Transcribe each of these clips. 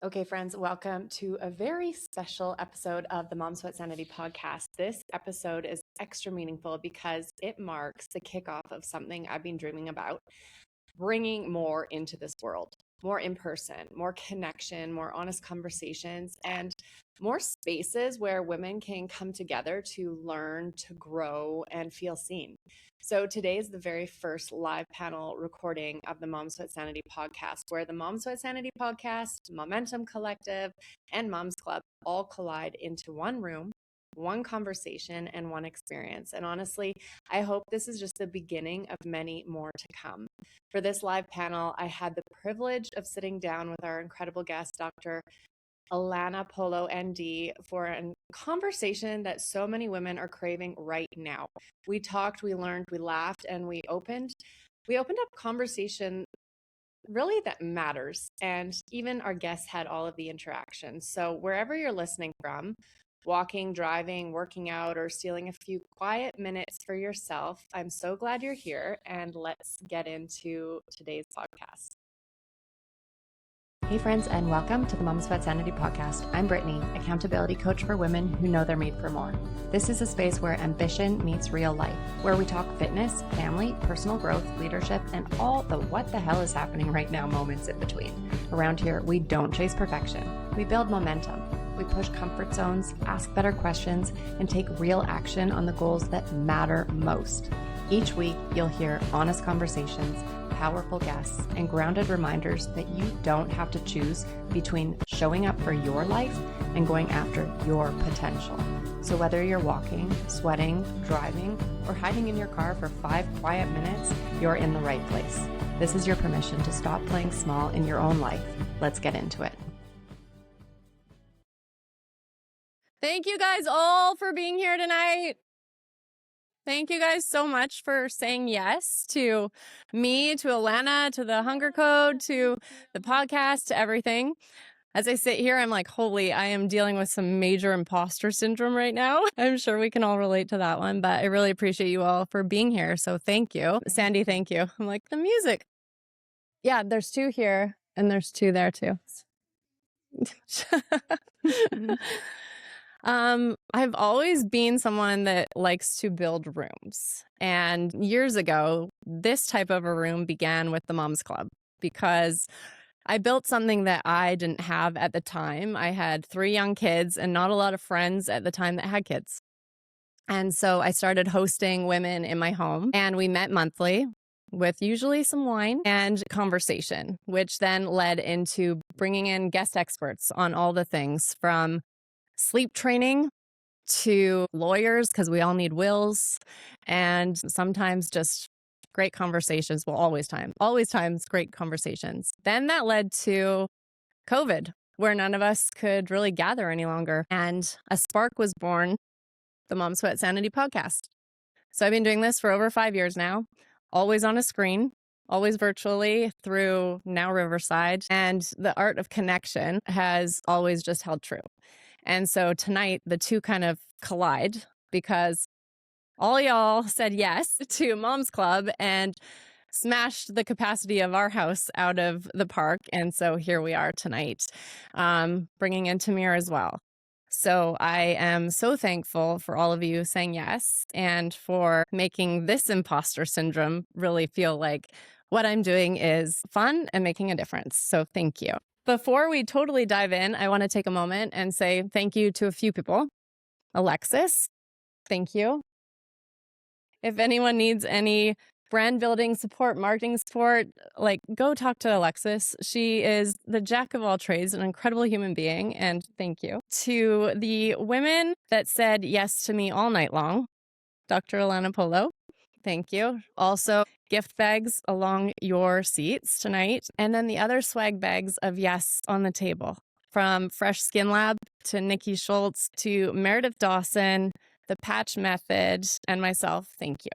Okay, friends, welcome to a very special episode of the Mom Sweat Sanity podcast. This episode is extra meaningful because it marks the kickoff of something I've been dreaming about, bringing more into this world, more in person, more connection, more honest conversations, and more spaces where women can come together to learn, to grow, and feel seen. So today is the very first live panel recording of the Mom Sweat Sanity podcast, where the Mom Sweat Sanity podcast, Momentum Collective, and Moms Club all collide into one room, one conversation, and one experience. And honestly, I hope this is just the beginning of many more to come. For this live panel, I had the privilege of sitting down with our incredible guest, Dr. Allana Polo, ND, for a conversation that so many women are craving right now. We talked, we learned, we laughed, and we opened up conversation really that matters. And even our guests had all of the interactions. So wherever you're listening from, walking, driving, working out, or stealing a few quiet minutes for yourself, I'm so glad you're here. And let's get into today's podcast. Hey friends, and welcome to the Mom Sweat Sanity podcast. I'm Brittany, accountability coach for women who know they're made for more. This is a space where ambition meets real life, where we talk fitness, family, personal growth, leadership, and all the what the hell is happening right now moments in between. Around here, we don't chase perfection. We build momentum. We push comfort zones, ask better questions, and take real action on the goals that matter most. Each week, you'll hear honest conversations, powerful guests, and grounded reminders that you don't have to choose between showing up for your life and going after your potential. So whether you're walking, sweating, driving, or hiding in your car for 5 quiet minutes, you're in the right place. This is your permission to stop playing small in your own life. Let's get into it. Thank you guys all for being here tonight. Thank you guys so much for saying yes to me, to Allana, to the Hunger Code, to the podcast, to everything. As I sit here, I'm like, holy, I am dealing with some major imposter syndrome right now. I'm sure we can all relate to that one, but I really appreciate you all for being here. So thank you. Sandy, thank you. I'm like, the music. Yeah, there's 2 here and there's 2 there too. I've always been someone that likes to build rooms. And years ago, this type of a room began with the Moms Club because I built something that I didn't have at the time. I had 3 young kids and not a lot of friends at the time that had kids. And so I started hosting women in my home, and we met monthly with usually some wine and conversation, which then led into bringing in guest experts on all the things from sleep training to lawyers, because we all need wills, and sometimes just great conversations. Well, always times great conversations. Then that led to COVID, where none of us could really gather any longer. And a spark was born, the Mom Sweat Sanity podcast. So I've been doing this for over 5 years now, always on a screen, always virtually through now Riverside. And the art of connection has always just held true. And so tonight, the two kind of collide because all y'all said yes to Mom's Club and smashed the capacity of our house out of the park. And so here we are tonight, bringing in Tamir as well. So I am so thankful for all of you saying yes and for making this imposter syndrome really feel like what I'm doing is fun and making a difference. So thank you. Before we totally dive in, I want to take a moment and say thank you to a few people. Alexis, thank you. If anyone needs any brand building support, marketing support, go talk to Alexis. She is the jack of all trades, an incredible human being, and thank you. To the women that said yes to me all night long, Dr. Allana Polo, thank you. Also, gift bags along your seats tonight, and then the other swag bags of yes on the table. From Fresh Skin Lab to Nikki Schultz to Meredith Dawson, the Patch Method, and myself, thank you.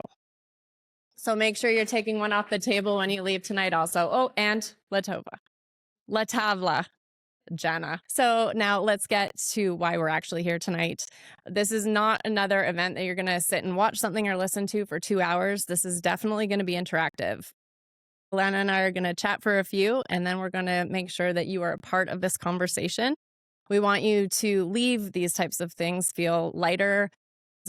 So make sure you're taking one off the table when you leave tonight also. Oh, and La Tavla, Jana. So now let's get to why we're actually here tonight. This is not another event that you're going to sit and watch something or listen to for 2 hours. This is definitely going to be interactive. Allana and I are going to chat for a few, and then we're going to make sure that you are a part of this conversation. We want you to leave these types of things feel lighter,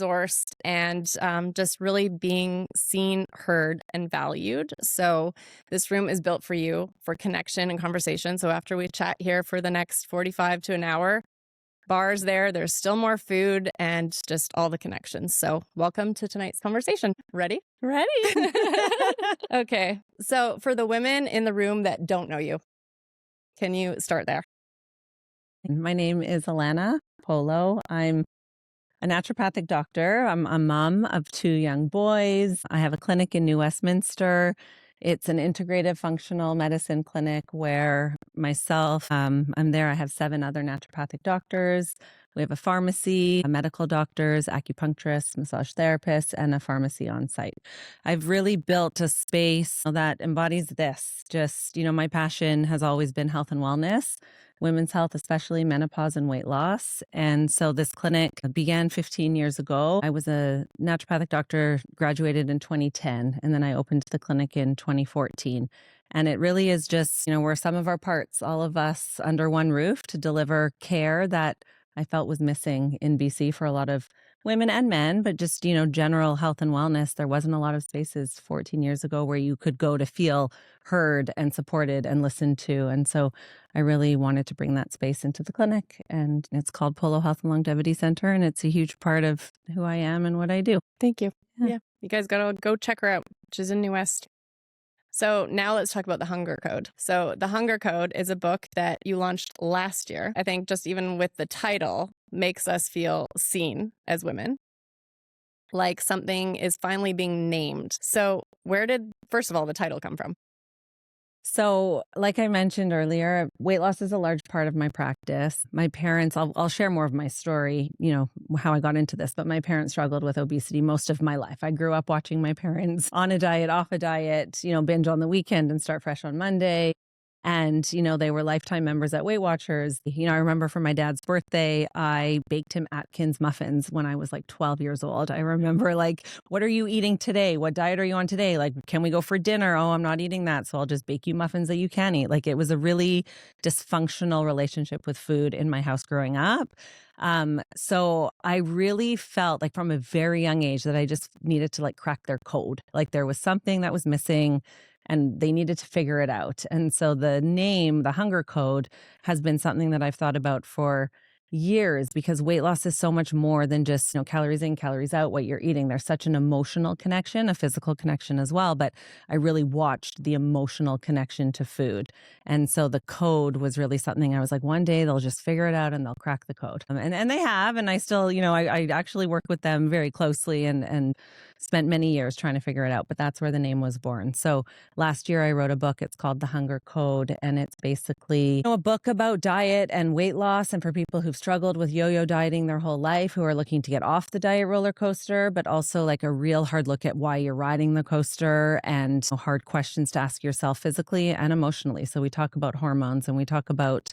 resourced, and just really being seen, heard, and valued. So this room is built for you for connection and conversation. So after we chat here for the next 45 to an hour, bars there's still more food and just all the connections. So welcome to tonight's conversation. Ready? Ready. Okay. So for the women in the room that don't know you, can you start there? My name is Allana Polo. I'm a naturopathic doctor. I'm a mom of 2 young boys. I have a clinic in New Westminster. It's an integrative functional medicine clinic where myself, I'm there. I have 7 other naturopathic doctors. We have a pharmacy, medical doctors, acupuncturists, massage therapists, and a pharmacy on site. I've really built a space that embodies this. Just, my passion has always been health and wellness, women's health, especially menopause and weight loss. And so this clinic began 15 years ago. I was a naturopathic doctor, graduated in 2010, and then I opened the clinic in 2014. And it really is just, we're some of our parts, all of us under one roof to deliver care that I felt was missing in BC for a lot of women and men, but just, general health and wellness. There wasn't a lot of spaces 14 years ago where you could go to feel heard and supported and listened to. And so I really wanted to bring that space into the clinic, and it's called Polo Health Longevity Centre, and it's a huge part of who I am and what I do. Thank you. Yeah. You guys got to go check her out. She's in New West. So now let's talk about the Hunger Code. So the Hunger Code is a book that you launched last year. I think just even with the title makes us feel seen as women, like something is finally being named. So where did, first of all, the title come from? So, like I mentioned earlier, weight loss is a large part of my practice. My parents, I'll share more of my story, how I got into this, but my parents struggled with obesity most of my life. I grew up watching my parents on a diet, off a diet, binge on the weekend and start fresh on Monday. And, they were lifetime members at Weight Watchers. I remember for my dad's birthday, I baked him Atkins muffins when I was like 12 years old. I remember what are you eating today? What diet are you on today? Can we go for dinner? Oh, I'm not eating that. So I'll just bake you muffins that you can eat. It was a really dysfunctional relationship with food in my house growing up. So I really felt like from a very young age that I just needed to crack their code. There was something that was missing, and they needed to figure it out. And so the name, the Hunger Code, has been something that I've thought about for years, because weight loss is so much more than just, calories in, calories out, what you're eating. There's such an emotional connection, a physical connection as well. But I really watched the emotional connection to food. And so the code was really something I was like, one day they'll just figure it out and they'll crack the code. And they have. And I still, I actually work with them very closely and spent many years trying to figure it out. But that's where the name was born. So last year I wrote a book. It's called The Hunger Code. And it's basically a book about diet and weight loss, and for people who've struggled with yo-yo dieting their whole life, who are looking to get off the diet roller coaster, but also a real hard look at why you're riding the coaster, and hard questions to ask yourself physically and emotionally. So we talk about hormones, and we talk about,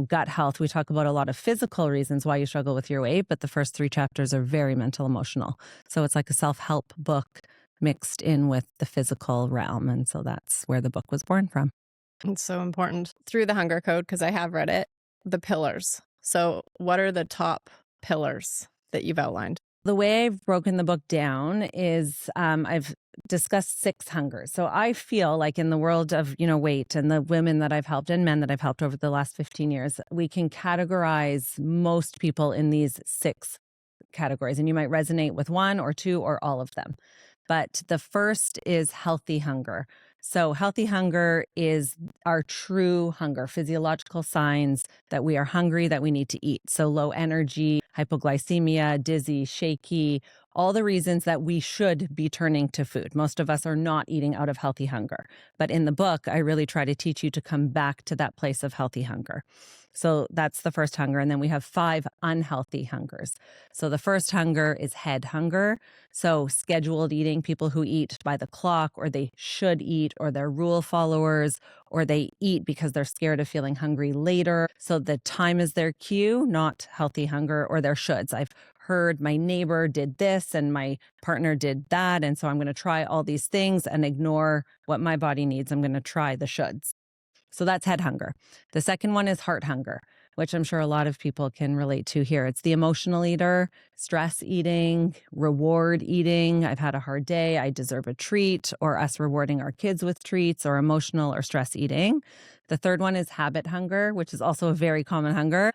gut health. We talk about a lot of physical reasons why you struggle with your weight, but the first 3 chapters are very mental, emotional. So it's like a self-help book mixed in with the physical realm. And so that's where the book was born from. It's so important. Through the Hunger Code, because I have read it, the pillars. So what are the top pillars that you've outlined? The way I've broken the book down is I've discussed 6 hungers. So I feel like in the world of, weight, and the women that I've helped and men that I've helped over the last 15 years, we can categorize most people in these 6 categories. And you might resonate with 1 or 2 or all of them. But the first is healthy hunger. So healthy hunger is our true hunger, physiological signs that we are hungry, that we need to eat. So low energy, hypoglycemia, dizzy, shaky, all the reasons that we should be turning to food. Most of us are not eating out of healthy hunger. But in the book, I really try to teach you to come back to that place of healthy hunger. So that's the first hunger. And then we have 5 unhealthy hungers. So the first hunger is head hunger. So scheduled eating, people who eat by the clock, or they should eat, or they're rule followers, or they eat because they're scared of feeling hungry later. So the time is their cue, not healthy hunger, or their shoulds. I've heard my neighbor did this and my partner did that. And so I'm going to try all these things and ignore what my body needs. I'm going to try the shoulds. So that's head hunger. The second one is heart hunger, which I'm sure a lot of people can relate to here. It's the emotional eater, stress eating, reward eating. I've had a hard day, I deserve a treat, or us rewarding our kids with treats, or emotional or stress eating. The third one is habit hunger, which is also a very common hunger.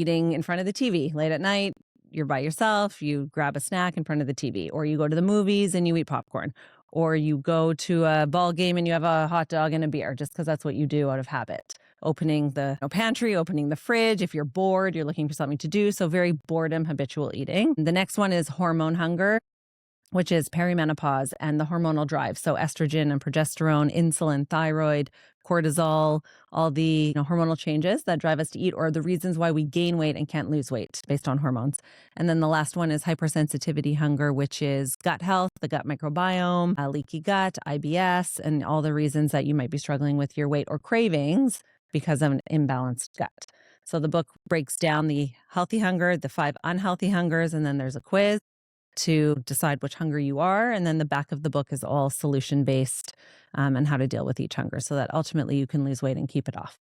Eating in front of the TV late at night. You're by yourself, you grab a snack in front of the TV, or you go to the movies and you eat popcorn, or you go to a ball game and you have a hot dog and a beer just because that's what you do out of habit. Opening the pantry, opening the fridge. If you're bored, you're looking for something to do. So very boredom, habitual eating. The next one is hormone hunger, which is perimenopause and the hormonal drive. So estrogen and progesterone, insulin, thyroid, cortisol, all the hormonal changes that drive us to eat, or the reasons why we gain weight and can't lose weight based on hormones. And then the last one is hypersensitivity hunger, which is gut health, the gut microbiome, leaky gut, IBS, and all the reasons that you might be struggling with your weight or cravings because of an imbalanced gut. So the book breaks down the healthy hunger, the 5 unhealthy hungers, and then there's a quiz to decide which hunger you are. And then the back of the book is all solution-based and how to deal with each hunger so that ultimately you can lose weight and keep it off.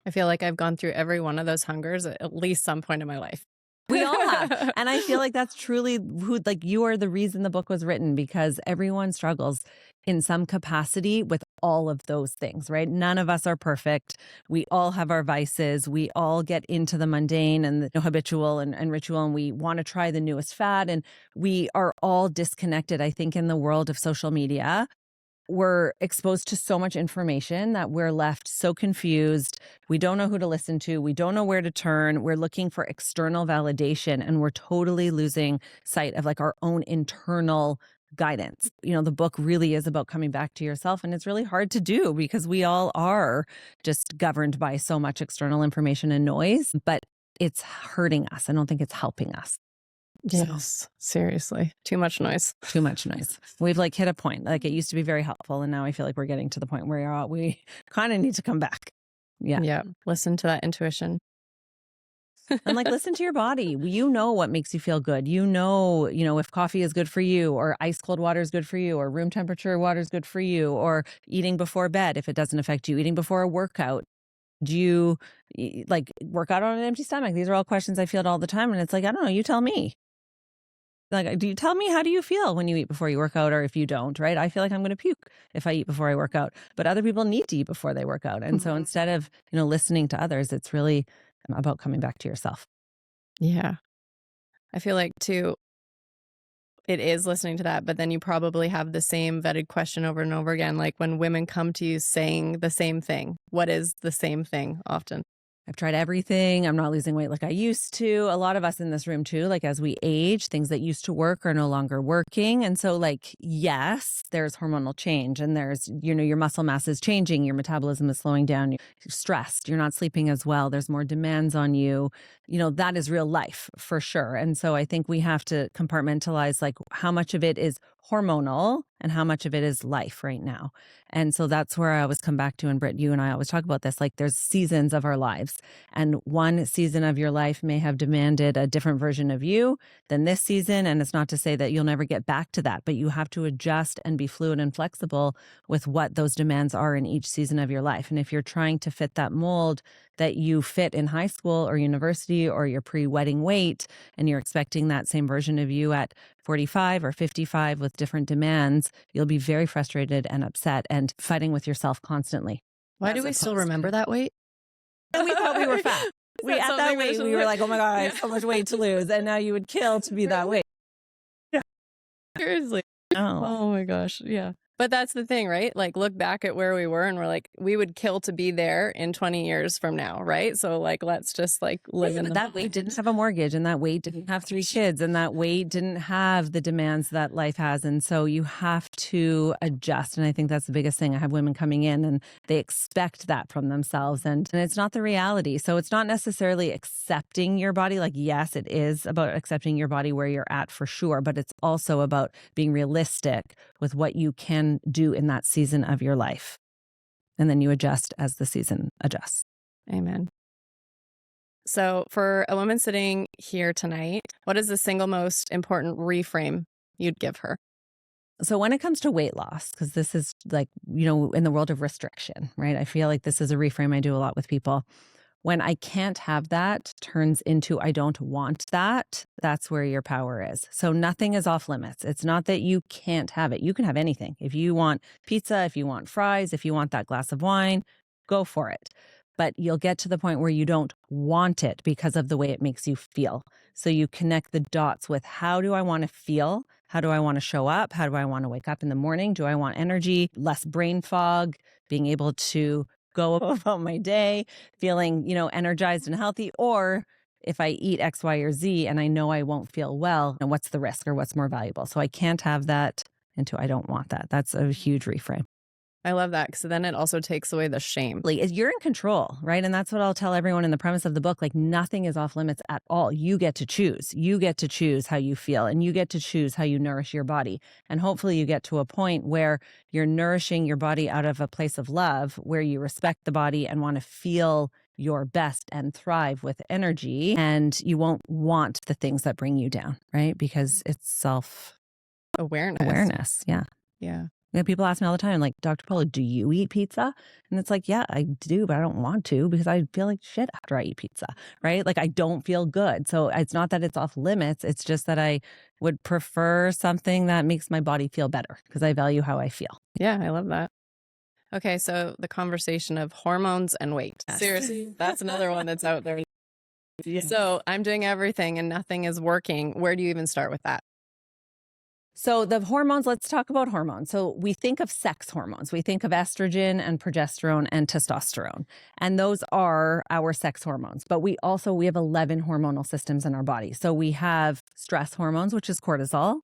I feel like I've gone through every one of those hungers at least some point in my life. We all have. And I feel like that's truly you are the reason the book was written, because everyone struggles in some capacity with all of those things, right? None of us are perfect. We all have our vices. We all get into the mundane and the habitual and ritual, and we want to try the newest fad. And we are all disconnected, I think, in the world of social media. We're exposed to so much information that we're left so confused. We don't know who to listen to. We don't know where to turn. We're looking for external validation, and we're totally losing sight of our own internal guidance. The book really is about coming back to yourself, and it's really hard to do because we all are just governed by so much external information and noise, but it's hurting us. I don't think it's helping us. Yes, seriously. Too much noise. Too much noise. We've hit a point. It used to be very helpful, and now I feel like we're getting to the point where we kind of need to come back. Yeah. Yeah. Listen to that intuition. And listen to your body. You know what makes you feel good. You know, if coffee is good for you, or ice cold water is good for you, or room temperature water is good for you, or eating before bed if it doesn't affect you, eating before a workout. Do you work out on an empty stomach? These are all questions I field all the time. And it's I don't know, you tell me. Do you tell me, how do you feel when you eat before you work out, or if you don't, right? I feel like I'm going to puke if I eat before I work out, but other people need to eat before they work out. And so instead of, listening to others, it's really about coming back to yourself. Yeah. I feel like too, it is listening to that, but then you probably have the same vetted question over and over again. When women come to you saying the same thing, what is the same thing often? I've tried everything. I'm not losing weight like I used to. A lot of us in this room too, as we age, things that used to work are no longer working. And so yes, there's hormonal change, and there's, your muscle mass is changing. Your metabolism is slowing down. You're stressed. You're not sleeping as well. There's more demands on you. That is real life for sure. And so I think we have to compartmentalize how much of it is hormonal and how much of it is life right now. And so that's where I always come back to, and Britt, you and I always talk about this, there's seasons of our lives, and one season of your life may have demanded a different version of you than this season. And it's not to say that you'll never get back to that, but you have to adjust and be fluid and flexible with what those demands are in each season of your life. And if you're trying to fit that mold that you fit in high school or university or your pre-wedding weight, and you're expecting that same version of you at 45 or 55 with different demands, you'll be very frustrated and upset and fighting with yourself constantly. Why do we still remember that weight? And we thought we were fat. At that weight, we were oh my God, I have so much weight to lose. And now you would kill to be that weight. Yeah. Seriously. Oh my gosh. Yeah. But that's the thing, right? Look back at where we were and we're we would kill to be there in 20 years from now, right? So let's just live in that weight didn't have a mortgage, and that weight didn't have 3 kids, and that weight didn't have the demands that life has. And so you have to adjust. And I think that's the biggest thing. I have women coming in and they expect that from themselves, and it's not the reality. So it's not necessarily accepting your body. Yes, it is about accepting your body where you're at for sure, but it's also about being realistic with what you can do in that season of your life. And then you adjust as the season adjusts. Amen. So, for a woman sitting here tonight, what is the single most important reframe you'd give her? So when it comes to weight loss, because this is like, in the world of restriction, right? I feel like this is a reframe I do a lot with people. When I can't have that turns into I don't want that, that's where your power is. So nothing is off limits. It's not that you can't have it. You can have anything. If you want pizza, if you want fries, if you want that glass of wine, go for it. But you'll get to the point where you don't want it because of the way it makes you feel. So you connect the dots with how do I want to feel? How do I want to show up? How do I want to wake up in the morning? Do I want energy, less brain fog, being able to go about my day, feeling, energized and healthy? Or if I eat X, Y, or Z and I know I won't feel well, and what's the risk or what's more valuable? So I can't have that into I don't want that. That's a huge reframe. I love that because then it also takes away the shame. Like, you're in control, right? And that's what I'll tell everyone in the premise of the book. Like, nothing is off limits at all. You get to choose. You get to choose how you feel, and you get to choose how you nourish your body. And hopefully you get to a point where you're nourishing your body out of a place of love, where you respect the body and want to feel your best and thrive with energy. And you won't want the things that bring you down, right? Because it's self-awareness. Yeah. Yeah. People ask me all the time, like, Dr. Polo, do you eat pizza? And it's like, yeah, I do, but I don't want to because I feel like shit after I eat pizza, right? Like, I don't feel good. So it's not that it's off limits. It's just that I would prefer something that makes my body feel better because I value how I feel. Yeah, I love that. Okay, so the conversation of hormones and weight. Yes. Seriously, that's another one that's out there. Yeah. So I'm doing everything and nothing is working. Where do you even start with that? So the hormones, let's talk about hormones. So we think of sex hormones. We think of estrogen and progesterone and testosterone. And those are our sex hormones. But we have 11 hormonal systems in our body. So we have stress hormones, which is cortisol.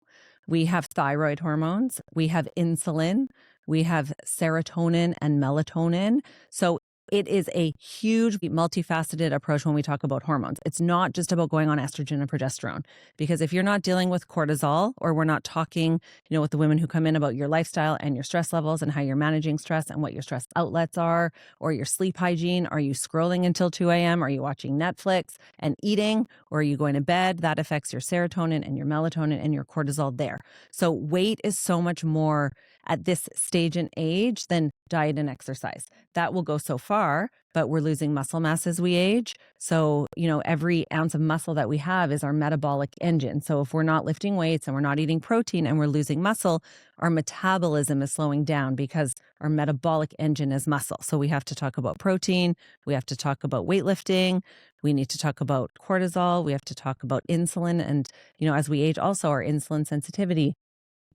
We have thyroid hormones. We have insulin. We have serotonin and melatonin. So it is a huge, multifaceted approach when we talk about hormones. It's not just about going on estrogen and progesterone, because if you're not dealing with cortisol, or we're not talking, with the women who come in about your lifestyle and your stress levels and how you're managing stress and what your stress outlets are, or your sleep hygiene, are you scrolling until 2 a.m.? Are you watching Netflix and eating, or are you going to bed? That affects your serotonin and your melatonin and your cortisol there. So weight is so much more at this stage and age than diet and exercise. That will go so far, but we're losing muscle mass as we age. So, every ounce of muscle that we have is our metabolic engine. So if we're not lifting weights and we're not eating protein and we're losing muscle, our metabolism is slowing down because our metabolic engine is muscle. So we have to talk about protein. We have to talk about weightlifting. We need to talk about cortisol. We have to talk about insulin. And, as we age, also our insulin sensitivity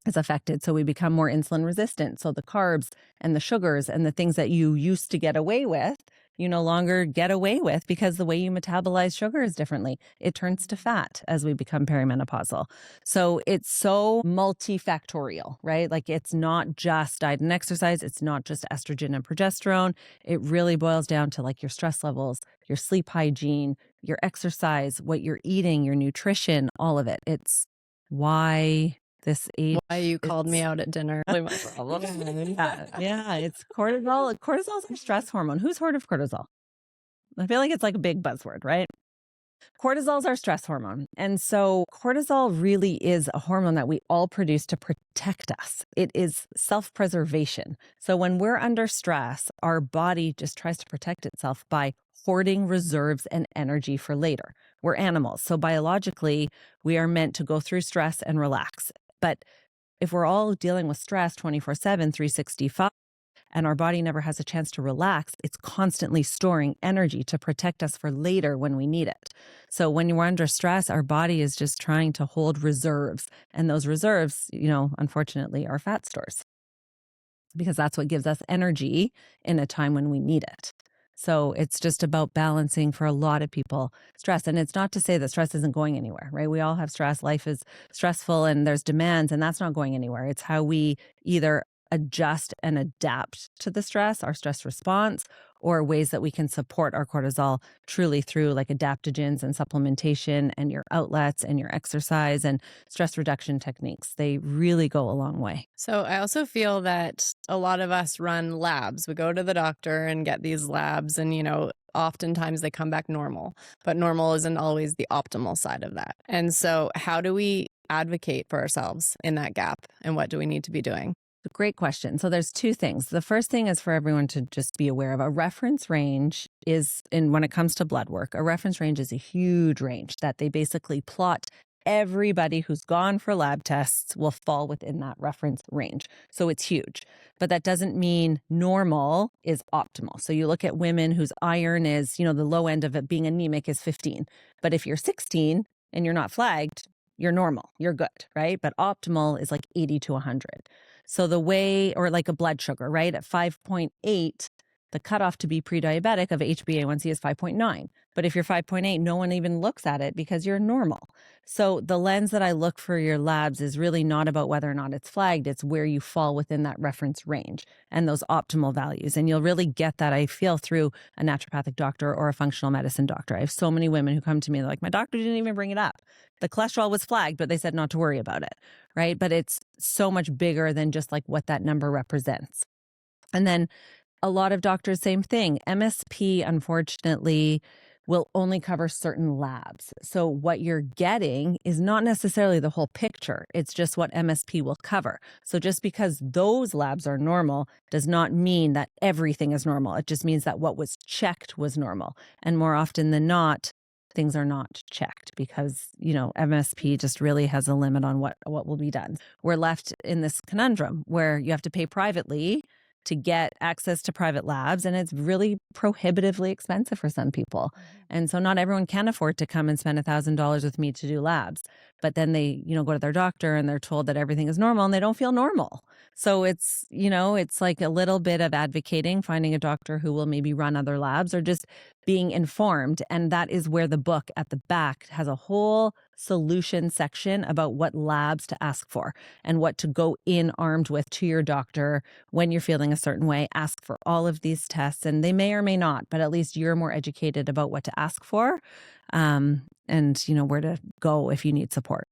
is affected. So we become more insulin resistant. So the carbs and the sugars and the things that you used to get away with, you no longer get away with because the way you metabolize sugar is differently. It turns to fat as we become perimenopausal. So it's so multifactorial, right? Like, it's not just diet and exercise. It's not just estrogen and progesterone. It really boils down to like your stress levels, your sleep hygiene, your exercise, what you're eating, your nutrition, all of it. It's why this age. Why you called me out at dinner. Really my problem. Yeah, it's cortisol. Cortisol is our stress hormone. Who's heard of cortisol? I feel like it's like a big buzzword, right? Cortisol is our stress hormone. And so cortisol really is a hormone that we all produce to protect us. It is self-preservation. So when we're under stress, our body just tries to protect itself by hoarding reserves and energy for later. We're animals. So biologically, we are meant to go through stress and relax. But if we're all dealing with stress 24/7, 365, and our body never has a chance to relax, it's constantly storing energy to protect us for later when we need it. So when we're under stress, our body is just trying to hold reserves. And those reserves, unfortunately, are fat stores, because that's what gives us energy in a time when we need it. So it's just about balancing for a lot of people stress. And it's not to say that stress isn't going anywhere, right? We all have stress. Life is stressful and there's demands, and that's not going anywhere. It's how we either adjust and adapt to the stress, our stress response, or ways that we can support our cortisol truly through like adaptogens and supplementation and your outlets and your exercise and stress reduction techniques. They really go a long way. So I also feel that a lot of us run labs. We go to the doctor and get these labs, and oftentimes they come back normal, but normal isn't always the optimal side of that. And so how do we advocate for ourselves in that gap, and what do we need to be doing? Great question. So there's two things. The first thing is for everyone to just be aware of a reference range is, and when it comes to blood work, a reference range is a huge range that they basically plot. Everybody who's gone for lab tests will fall within that reference range. So it's huge. But that doesn't mean normal is optimal. So you look at women whose iron is, the low end of it being anemic is 15. But if you're 16 and you're not flagged, you're normal, you're good, right? But optimal is like 80 to 100. So the way, or like a blood sugar, right? At 5.8, the cutoff to be pre-diabetic of HbA1c is 5.9. But if you're 5.8, no one even looks at it because you're normal. So the lens that I look for your labs is really not about whether or not it's flagged. It's where you fall within that reference range and those optimal values. And you'll really get that, I feel, through a naturopathic doctor or a functional medicine doctor. I have so many women who come to me, they're like, my doctor didn't even bring it up. The cholesterol was flagged, but they said not to worry about it, right? But it's so much bigger than just like what that number represents. And then a lot of doctors, same thing. MSP, unfortunately, will only cover certain labs. So what you're getting is not necessarily the whole picture. It's just what MSP will cover. So just because those labs are normal does not mean that everything is normal. It just means that what was checked was normal. And more often than not, things are not checked because, MSP just really has a limit on what will be done. We're left in this conundrum where you have to pay privately to get access to private labs, and it's really prohibitively expensive for some people. And so not everyone can afford to come and spend $1,000 with me to do labs. But then they, go to their doctor and they're told that everything is normal and they don't feel normal. So it's, it's like a little bit of advocating, finding a doctor who will maybe run other labs or just being informed. And that is where the book at the back has a whole solution section about what labs to ask for and what to go in armed with to your doctor when you're feeling a certain way. Ask for all of these tests, and they may or may not, but at least you're more educated about what to ask for, and where to go if you need support.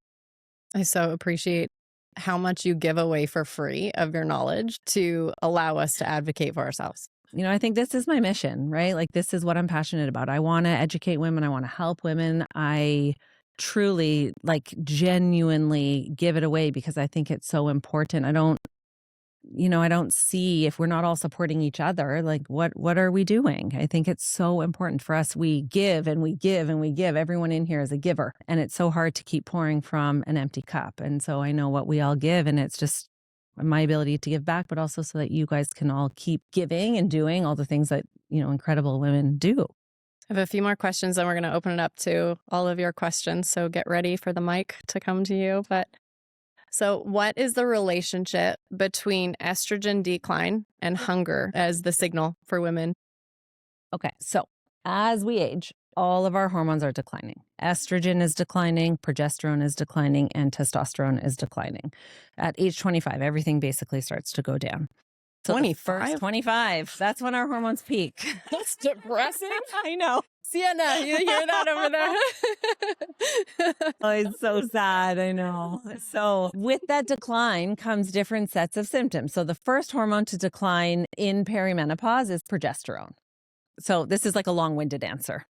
I so appreciate how much you give away for free of your knowledge to allow us to advocate for ourselves. I think this is my mission, right? Like, this is what I'm passionate about. I want to educate women. I want to help women. I truly, genuinely give it away because I think it's so important. I don't see, if we're not all supporting each other, what are we doing? I think it's so important for us. We give and we give and we give. Everyone in here is a giver, and it's so hard to keep pouring from an empty cup. And so I know what we all give, and it's just my ability to give back, but also so that you guys can all keep giving and doing all the things that, incredible women do. I have a few more questions, and we're going to open it up to all of your questions. So get ready for the mic to come to you. So what is the relationship between estrogen decline and hunger as the signal for women? Okay, so as we age, all of our hormones are declining. Estrogen is declining, progesterone is declining, and testosterone is declining. At age 25, everything basically starts to go down. So 25? 25, that's when our hormones peak. That's depressing. I know. Sienna, you hear that over there? Oh, it's so sad. I know. So with that decline comes different sets of symptoms. So the first hormone to decline in perimenopause is progesterone. So this is like a long-winded answer,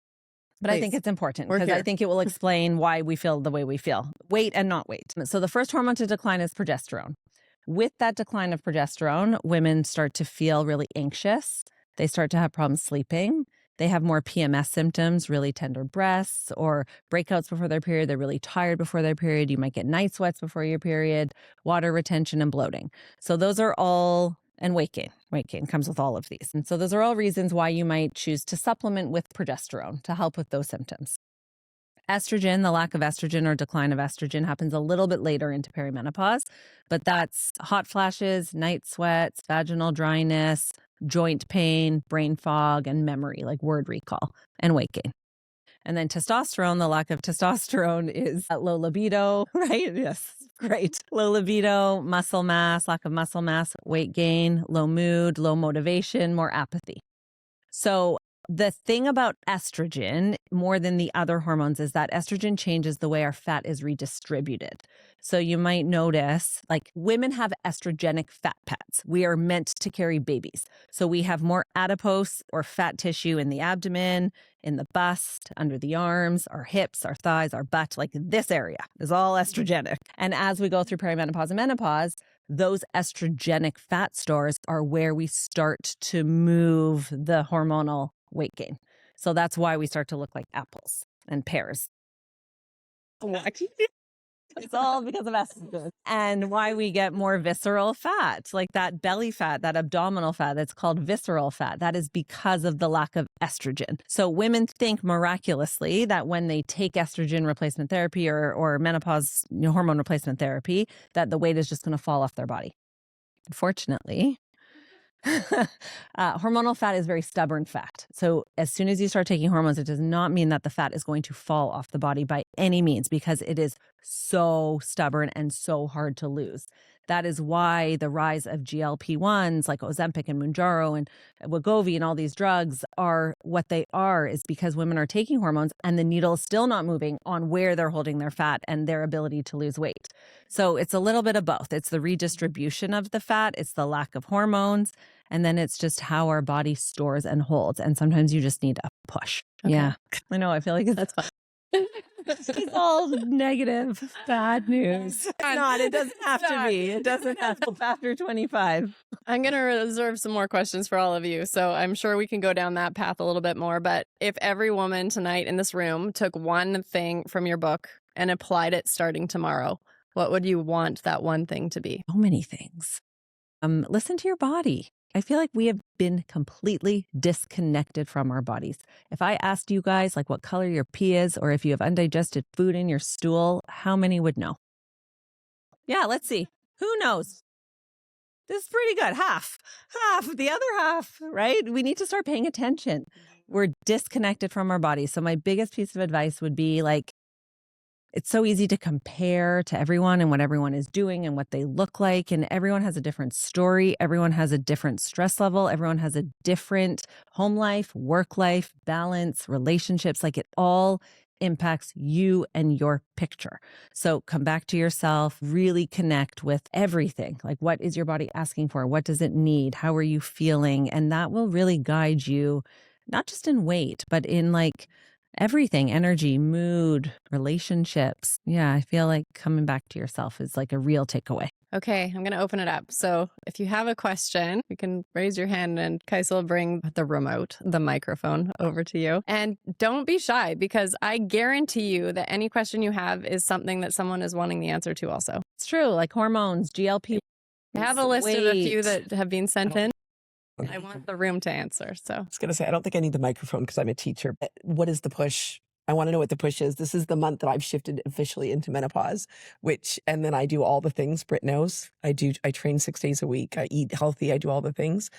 but Please. I think it's important because I think it will explain why we feel the way we feel. Weight and not weight. So the first hormone to decline is progesterone. With that decline of progesterone, women start to feel really anxious. They start to have problems sleeping. They have more PMS symptoms, really tender breasts or breakouts before their period. They're really tired before their period. You might get night sweats before your period, water retention, and bloating. So those are all, and weight gain. Weight gain comes with all of these. And so those are all reasons why you might choose to supplement with progesterone to help with those symptoms. Estrogen, the lack of estrogen or decline of estrogen happens a little bit later into perimenopause, but that's hot flashes, night sweats, vaginal dryness, joint pain, brain fog, and memory, like word recall, and weight gain. And then testosterone, the lack of testosterone is low libido, right? Yes, great. Low libido, muscle mass, lack of muscle mass, weight gain, low mood, low motivation, more apathy. So The thing about estrogen, more than the other hormones, is that estrogen changes the way our fat is redistributed. So you might notice, like, women have estrogenic fat pads. We are meant to carry babies. So we have more adipose or fat tissue in the abdomen, in the bust, under the arms, our hips, our thighs, our butt. Like, this area is all estrogenic. And as we go through perimenopause and menopause, those estrogenic fat stores are where we start to move the hormonal weight gain. So that's why we start to look like apples and pears. It's all because of estrogen. And why we get more visceral fat, like that belly fat, that abdominal fat, that's called visceral fat. That is because of the lack of estrogen. So women think miraculously that when they take estrogen replacement therapy or menopause hormone replacement therapy, that the weight is just going to fall off their body. Unfortunately, hormonal fat is very stubborn fat. So as soon as you start taking hormones, it does not mean that the fat is going to fall off the body by any means, because it is so stubborn and so hard to lose. That is why the rise of GLP-1s like Ozempic and Mounjaro and Wegovy and all these drugs are what they are, is because women are taking hormones and the needle is still not moving on where they're holding their fat and their ability to lose weight. So it's a little bit of both. It's the redistribution of the fat, it's the lack of hormones, and then it's just how our body stores and holds. And sometimes you just need a push. Okay. Yeah. I know. I feel like that's fine. It's all negative, bad news. It's not. It doesn't have to be. It doesn't have to after 25. I'm going to reserve some more questions for all of you. So I'm sure we can go down that path a little bit more. But if every woman tonight in this room took one thing from your book and applied it starting tomorrow, what would you want that one thing to be? So many things. Listen to your body. I feel like we have been completely disconnected from our bodies. If I asked you guys like what color your pee is, or if you have undigested food in your stool, how many would know? Yeah, let's see. Who knows? This is pretty good. Half, the other half, right? We need to start paying attention. We're disconnected from our bodies. So my biggest piece of advice would be like, it's so easy to compare to everyone and what everyone is doing and what they look like. And everyone has a different story. Everyone has a different stress level. Everyone has a different home life, work life, balance, relationships. Like, it all impacts you and your picture. So come back to yourself, really connect with everything. Like, what is your body asking for? What does it need? How are you feeling? And that will really guide you, not just in weight, but in like everything, energy, mood, relationships. Yeah, I feel like coming back to yourself is like a real takeaway. Okay, I'm going to open it up. So if you have a question, you can raise your hand and Kaisa will bring the microphone over to you. And don't be shy, because I guarantee you that any question you have is something that someone is wanting the answer to also. It's true, like hormones, GLP. I have a list of a few that have been sent in. I want the room to answer. So I was going to say, I don't think I need the microphone because I'm a teacher. But what is the push? I want to know what the push is. This is the month that I've shifted officially into menopause, and then I do all the things Britt knows. I train 6 days a week. I eat healthy. I do all the things.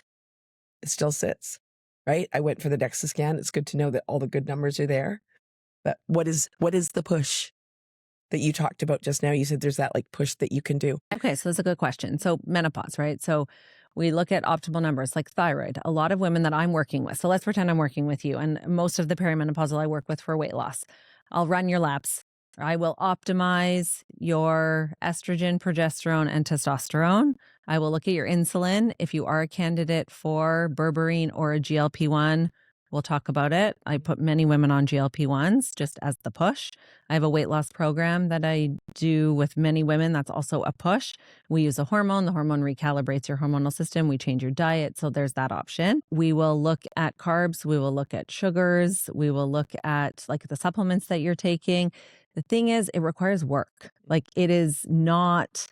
It still sits, right? I went for the DEXA scan. It's good to know that all the good numbers are there. But what is the push that you talked about just now? You said there's that like push that you can do. Okay, so that's a good question. So menopause, right? So we look at optimal numbers like thyroid. A lot of women that I'm working with, so let's pretend I'm working with you, and most of the perimenopausal I work with for weight loss. I'll run your labs. I will optimize your estrogen, progesterone, and testosterone. I will look at your insulin. If you are a candidate for berberine or a GLP-1, we'll talk about it. I put many women on GLP-1s just as the push. I have a weight loss program that I do with many women. That's also a push. We use a hormone. The hormone recalibrates your hormonal system. We change your diet. So there's that option. We will look at carbs. We will look at sugars. We will look at like the supplements that you're taking. The thing is, it requires work. Like, it is not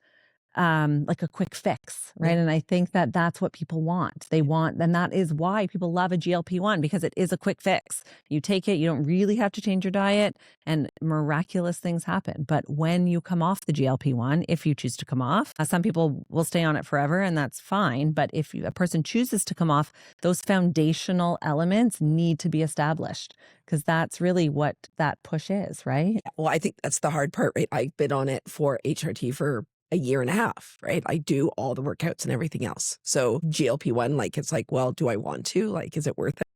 like a quick fix, right? And I think that that's what people want. They want, and that is why people love a GLP-1, because it is a quick fix. You take it, you don't really have to change your diet, and miraculous things happen. But when you come off the GLP-1, if you choose to come off, some people will stay on it forever, and that's fine. But if a person chooses to come off, those foundational elements need to be established, because that's really what that push is, right? Yeah, well, I think that's the hard part, right? I've been on it for HRT for a year and a half, right? I do all the workouts and everything else. So GLP-1, like, it's like, well, do I want to? Like, is it worth it?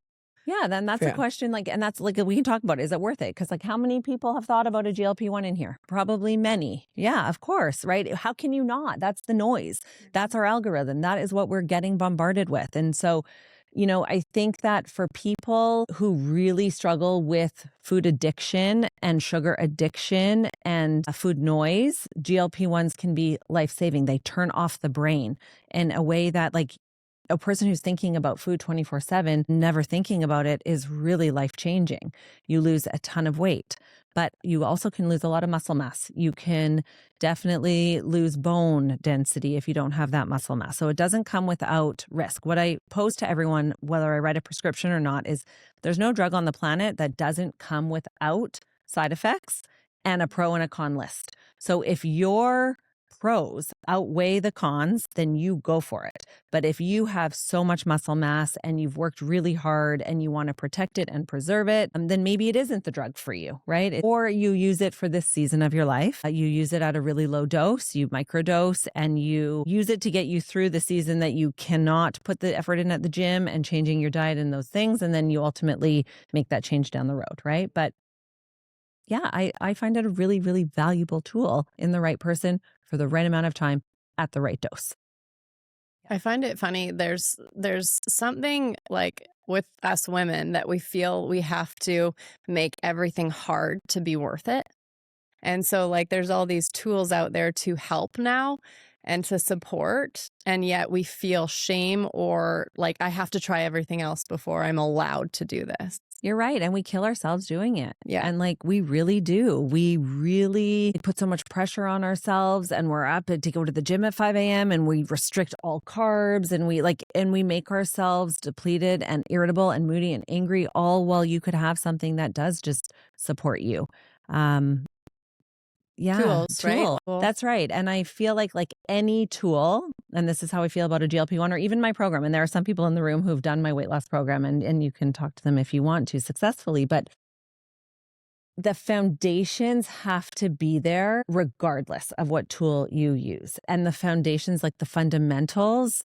Yeah, then that's a question and that's like, we can talk about it. Is it worth it? Because how many people have thought about a GLP-1 in here? Probably many. Yeah, of course, right? How can you not? That's the noise. That's our algorithm. That is what we're getting bombarded with. And so, I think that for people who really struggle with food addiction and sugar addiction and food noise, GLP-1s can be life-saving. They turn off the brain in a way that a person who's thinking about food 24/7, never thinking about it is really life-changing. You lose a ton of weight, but you also can lose a lot of muscle mass. You can definitely lose bone density if you don't have that muscle mass. So it doesn't come without risk. What I pose to everyone, whether I write a prescription or not, is there's no drug on the planet that doesn't come without side effects and a pro and a con list. So if your pros outweigh the cons, then you go for it. But if you have so much muscle mass and you've worked really hard and you want to protect it and preserve it, then maybe it isn't the drug for you, right? Or you use it for this season of your life. You use it at a really low dose, you microdose, and you use it to get you through the season that you cannot put the effort in at the gym and changing your diet and those things. And then you ultimately make that change down the road, right? But yeah, I find it a really, really valuable tool in the right person for the right amount of time at the right dose. I find it funny. There's something with us women that we feel we have to make everything hard to be worth it. And so there's all these tools out there to help now and to support. And yet we feel shame or I have to try everything else before I'm allowed to do this. You're right. And we kill ourselves doing it. Yeah. And we really do. We really put so much pressure on ourselves, and we're up to go to the gym at 5 a.m. and we restrict all carbs, and we make ourselves depleted and irritable and moody and angry, all while you could have something that does just support you. Yeah. Tools, right? That's right. And I feel like any tool, and this is how I feel about a GLP-1 or even my program. And there are some people in the room who've done my weight loss program, and you can talk to them if you want to successfully, but the foundations have to be there regardless of what tool you use. And the foundations, the fundamentals,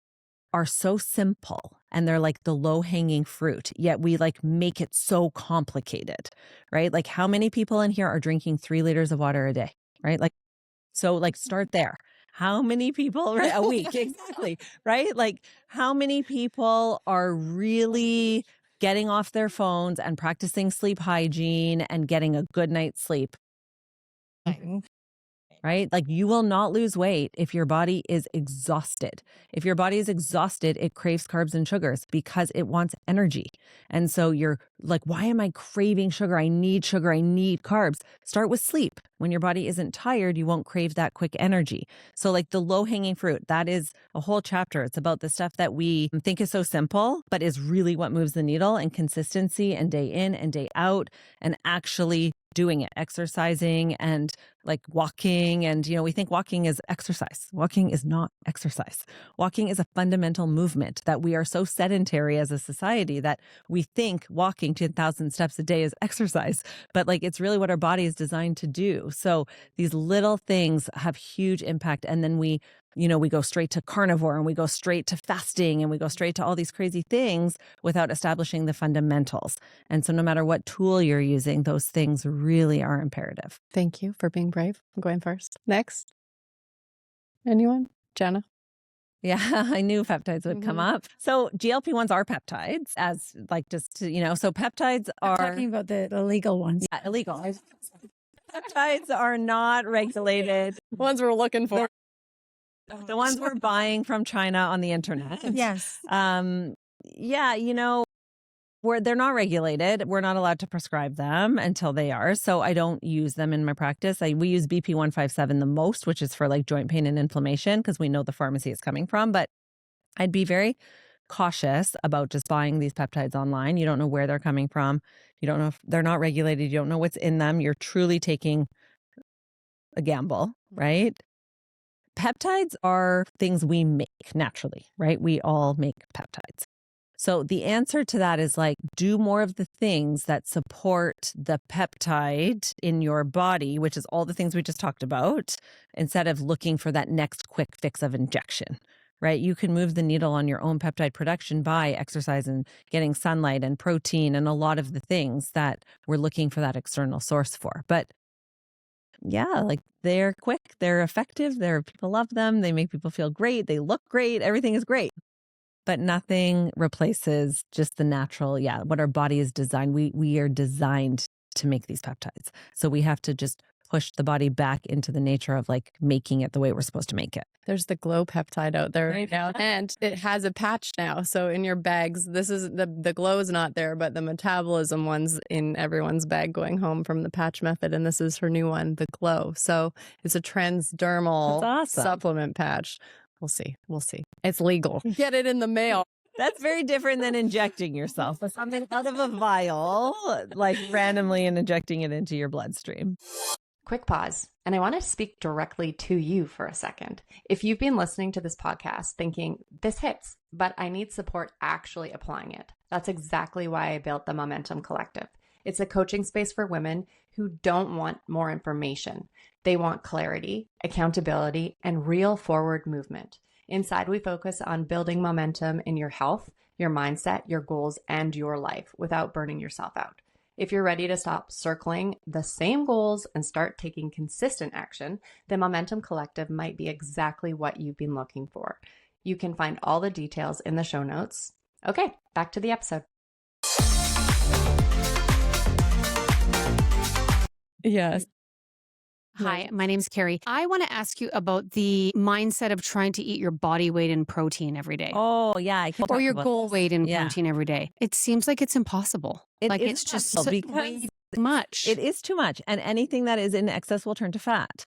are so simple, and they're the low-hanging fruit, yet we make it so complicated, right? How many people in here are drinking 3 liters of water a day, right? So start there. How many people a week? Exactly, right? How many people are really getting off their phones and practicing sleep hygiene and getting a good night's sleep? Right? You will not lose weight if your body is exhausted. If your body is exhausted, it craves carbs and sugars because it wants energy. And so you're why am I craving sugar? I need carbs. Start with sleep. When your body isn't tired, you won't crave that quick energy. So the low hanging fruit, that is a whole chapter. It's about the stuff that we think is so simple, but is really what moves the needle, and consistency and day in and day out, and actually doing it, exercising and walking. And, we think walking is exercise. Walking is not exercise. Walking is a fundamental movement that we are so sedentary as a society that we think walking 10,000 steps a day is exercise, but it's really what our body is designed to do. So these little things have huge impact. And then we go straight to carnivore, and we go straight to fasting, and we go straight to all these crazy things without establishing the fundamentals. And so no matter what tool you're using, those things really are imperative. Thank you for being brave. I'm going first. Next. Anyone? Jenna? Yeah, I knew peptides would come up. So GLP-1s are peptides, as so peptides are... I'm talking about the illegal ones. Yeah, illegal. Peptides are not regulated. The ones we're looking for. The ones we're buying from China on the internet. Yes. Yeah, they're not regulated. We're not allowed to prescribe them until they are. So I don't use them in my practice. We use BP 157 the most, which is for joint pain and inflammation, because we know the pharmacy it's coming from. But I'd be very cautious about just buying these peptides online. You don't know where they're coming from. You don't know if they're not regulated. You don't know what's in them. You're truly taking a gamble, right? Peptides are things we make naturally, right? We all make peptides. So the answer to that is do more of the things that support the peptide in your body, which is all the things we just talked about, instead of looking for that next quick fix of injection, right? You can move the needle on your own peptide production by exercise and getting sunlight and protein and a lot of the things that we're looking for that external source for. But yeah, like they're quick, they're effective, people love them, they make people feel great, they look great, everything is great. But nothing replaces just the natural, what our body is designed. We are designed to make these peptides. So we have to just push the body back into the nature of like making it the way we're supposed to make it. There's the glow peptide out there right now, and it has a patch now. So in your bags, this is the glow is not there, but the metabolism one's in everyone's bag going home from the patch method, and this is her new one, the glow. So it's a transdermal supplement patch. We'll see. It's legal. Get it in the mail. That's very different than injecting yourself with something out of a vial, like randomly and injecting it into your bloodstream. Quick pause, and I want to speak directly to you for a second. If you've been listening to this podcast thinking, this hits, but I need support actually applying it, that's exactly why I built the Momentum Collective. It's a coaching space for women who don't want more information. They want clarity, accountability, and real forward movement. Inside, we focus on building momentum in your health, your mindset, your goals, and your life without burning yourself out. If you're ready to stop circling the same goals and start taking consistent action, the Momentum Collective might be exactly what you've been looking for. You can find all the details in the show notes. Okay, back to the episode. Yes. Hi, my name's Carrie. I want to ask you about the mindset of trying to eat your body weight in protein every day. Oh, yeah. Or your goal weight in protein every day. It seems like it's impossible. It's just so way too much. It is too much. And anything that is in excess will turn to fat.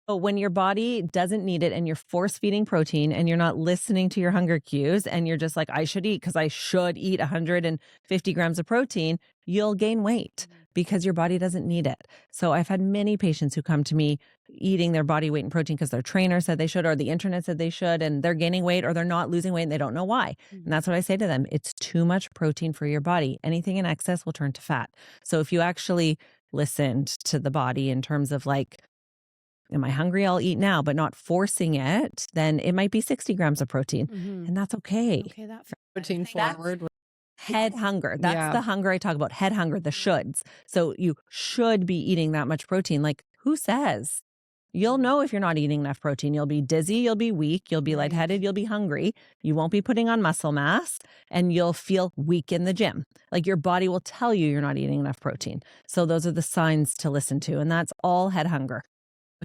But when your body doesn't need it and you're force feeding protein and you're not listening to your hunger cues and you're just like, I should eat because I should eat 150 grams of protein, you'll gain weight because your body doesn't need it. So I've had many patients who come to me eating their body weight in protein because their trainer said they should, or the internet said they should, and they're gaining weight or they're not losing weight and they don't know why. And that's what I say to them. It's too much protein for your body. Anything in excess will turn to fat. So if you actually listened to the body in terms of like, am I hungry? I'll eat now, but not forcing it, then it might be 60 grams of protein. And that's okay. Okay, that Protein forward. Head hunger. That's the hunger I talk about. Head hunger, the shoulds. So you should be eating that much protein. Like, who says? You'll know if you're not eating enough protein. You'll be dizzy, you'll be weak, you'll be lightheaded, you'll be hungry. You won't be putting on muscle mass and you'll feel weak in the gym. Like your body will tell you you're not eating enough protein. So those are the signs to listen to. And that's all head hunger.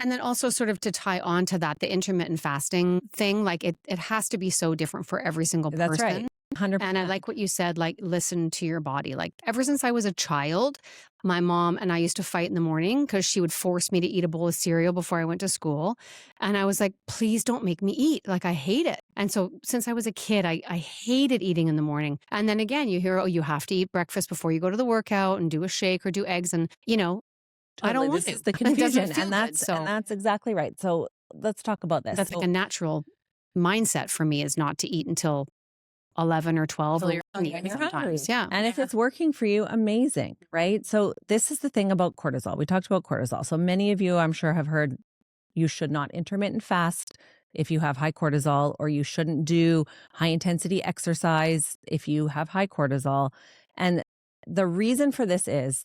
And then also sort of to tie on to that, the intermittent fasting thing, like it has to be so different for every single person. That's right. 100%. And I like what you said, like listen to your body. Like ever since I was a child, my mom and I used to fight in the morning because she would force me to eat a bowl of cereal before I went to school. And I was like, please don't make me eat. Like I hate it. And so since I was a kid, I hated eating in the morning. And then again, you hear, oh, you have to eat breakfast before you go to the workout and do a shake or do eggs. And, you know, totally. I don't want this to. is the confusion. And that's exactly right. So let's talk about this. That's like a natural mindset for me is not to eat until 11 or 12 or sometimes. Yeah. And if it's working for you, amazing, right? So this is the thing about cortisol. We talked about cortisol. So many of you, I'm sure, have heard you should not intermittent fast if you have high cortisol, or you shouldn't do high intensity exercise if you have high cortisol. And the reason for this is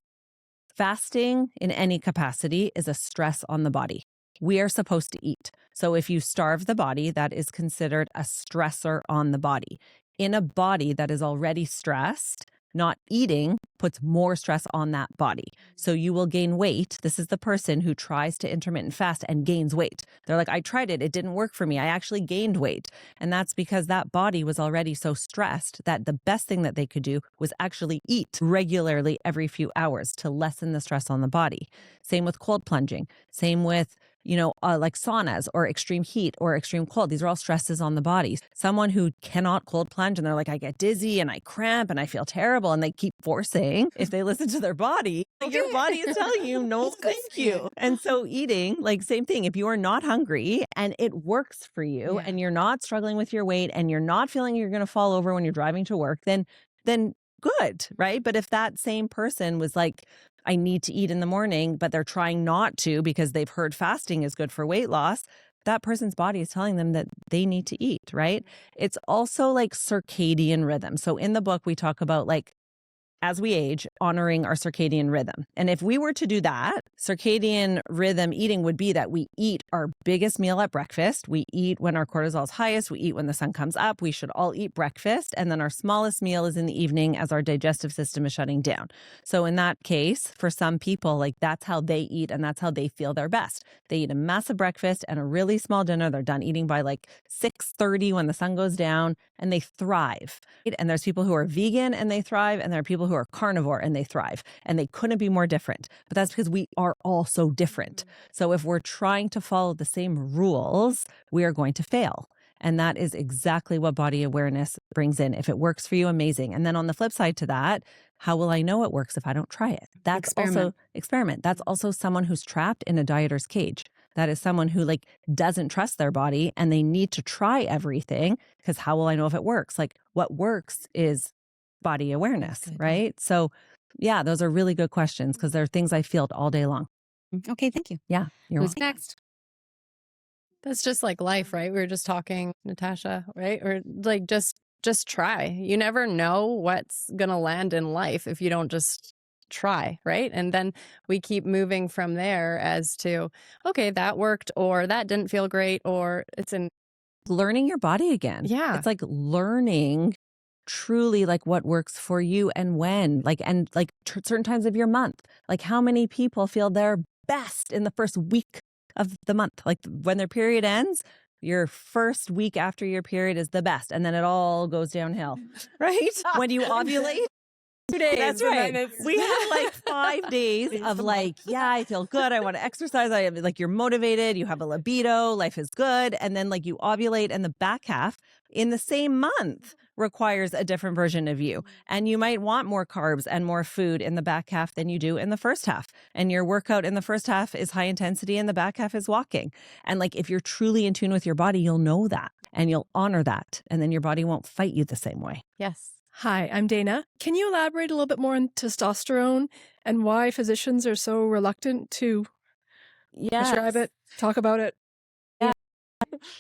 fasting in any capacity is a stress on the body. We are supposed to eat. So if you starve the body, that is considered a stressor on the body. In a body that is already stressed, not eating puts more stress on that body. So you will gain weight. This is the person who tries to intermittent fast and gains weight. They're like, I tried it. It didn't work for me. I actually gained weight. And that's because that body was already so stressed that the best thing that they could do was actually eat regularly every few hours to lessen the stress on the body. Same with cold plunging. Same with like saunas or extreme heat or extreme cold. These are all stresses on the body. Someone who cannot cold plunge and they're like, I get dizzy and I cramp and I feel terrible, and they keep forcing, if they listen to their body, your body is telling you, no, thank you. And so eating, like same thing, if you are not hungry and it works for you and you're not struggling with your weight and you're not feeling you're going to fall over when you're driving to work, then good, right? But if that same person was like, I need to eat in the morning, but they're trying not to because they've heard fasting is good for weight loss, that person's body is telling them that they need to eat, right? It's also like circadian rhythm. So in the book, we talk about like, as we age, honoring our circadian rhythm. And if we were to do that, circadian rhythm eating would be that we eat our biggest meal at breakfast. We eat when our cortisol is highest. We eat when the sun comes up. We should all eat breakfast. And then our smallest meal is in the evening as our digestive system is shutting down. So in that case, for some people, like that's how they eat and that's how they feel their best. They eat a massive breakfast and a really small dinner. They're done eating by like 6:30 when the sun goes down, and they thrive. And there's people who are vegan and they thrive, and there are people who are carnivore and they thrive, and they couldn't be more different. But that's because we are all so different. So if we're trying to follow the same rules, we are going to fail. And that is exactly what body awareness brings in. If it works for you, amazing. And then on the flip side to that, how will I know it works if I don't try it? That's also experiment. That's also someone who's trapped in a dieter's cage. That is someone who like doesn't trust their body and they need to try everything, because how will I know if it works? Like what works is body awareness, right? So yeah, those are really good questions because they're things I field all day long. Okay, thank you. Yeah. Who's next? That's just like life, right? We were just talking, Natasha, right? Or like just try. You never know what's going to land in life if you don't just try, right? And then we keep moving from there as to, okay, that worked, or that didn't feel great, or it's in learning your body again. Yeah. It's like learning truly like what works for you and when, like, and like certain times of your month. Like how many people feel their best in the first week of the month? Like when their period ends, your first week after your period is the best. And then it all goes downhill, right? When you ovulate. 2 days. That's right. We have like 5 days of like, yeah, I feel good. I want to exercise. I have like, you're motivated. You have a libido. Life is good. And then like you ovulate, and the back half in the same month requires a different version of you. And you might want more carbs and more food in the back half than you do in the first half. And your workout in the first half is high intensity and the back half is walking. And like, if you're truly in tune with your body, you'll know that and you'll honor that. And then your body won't fight you the same way. Yes. Hi, I'm Dana. Can you elaborate a little bit more on testosterone and why physicians are so reluctant to prescribe it, talk about it?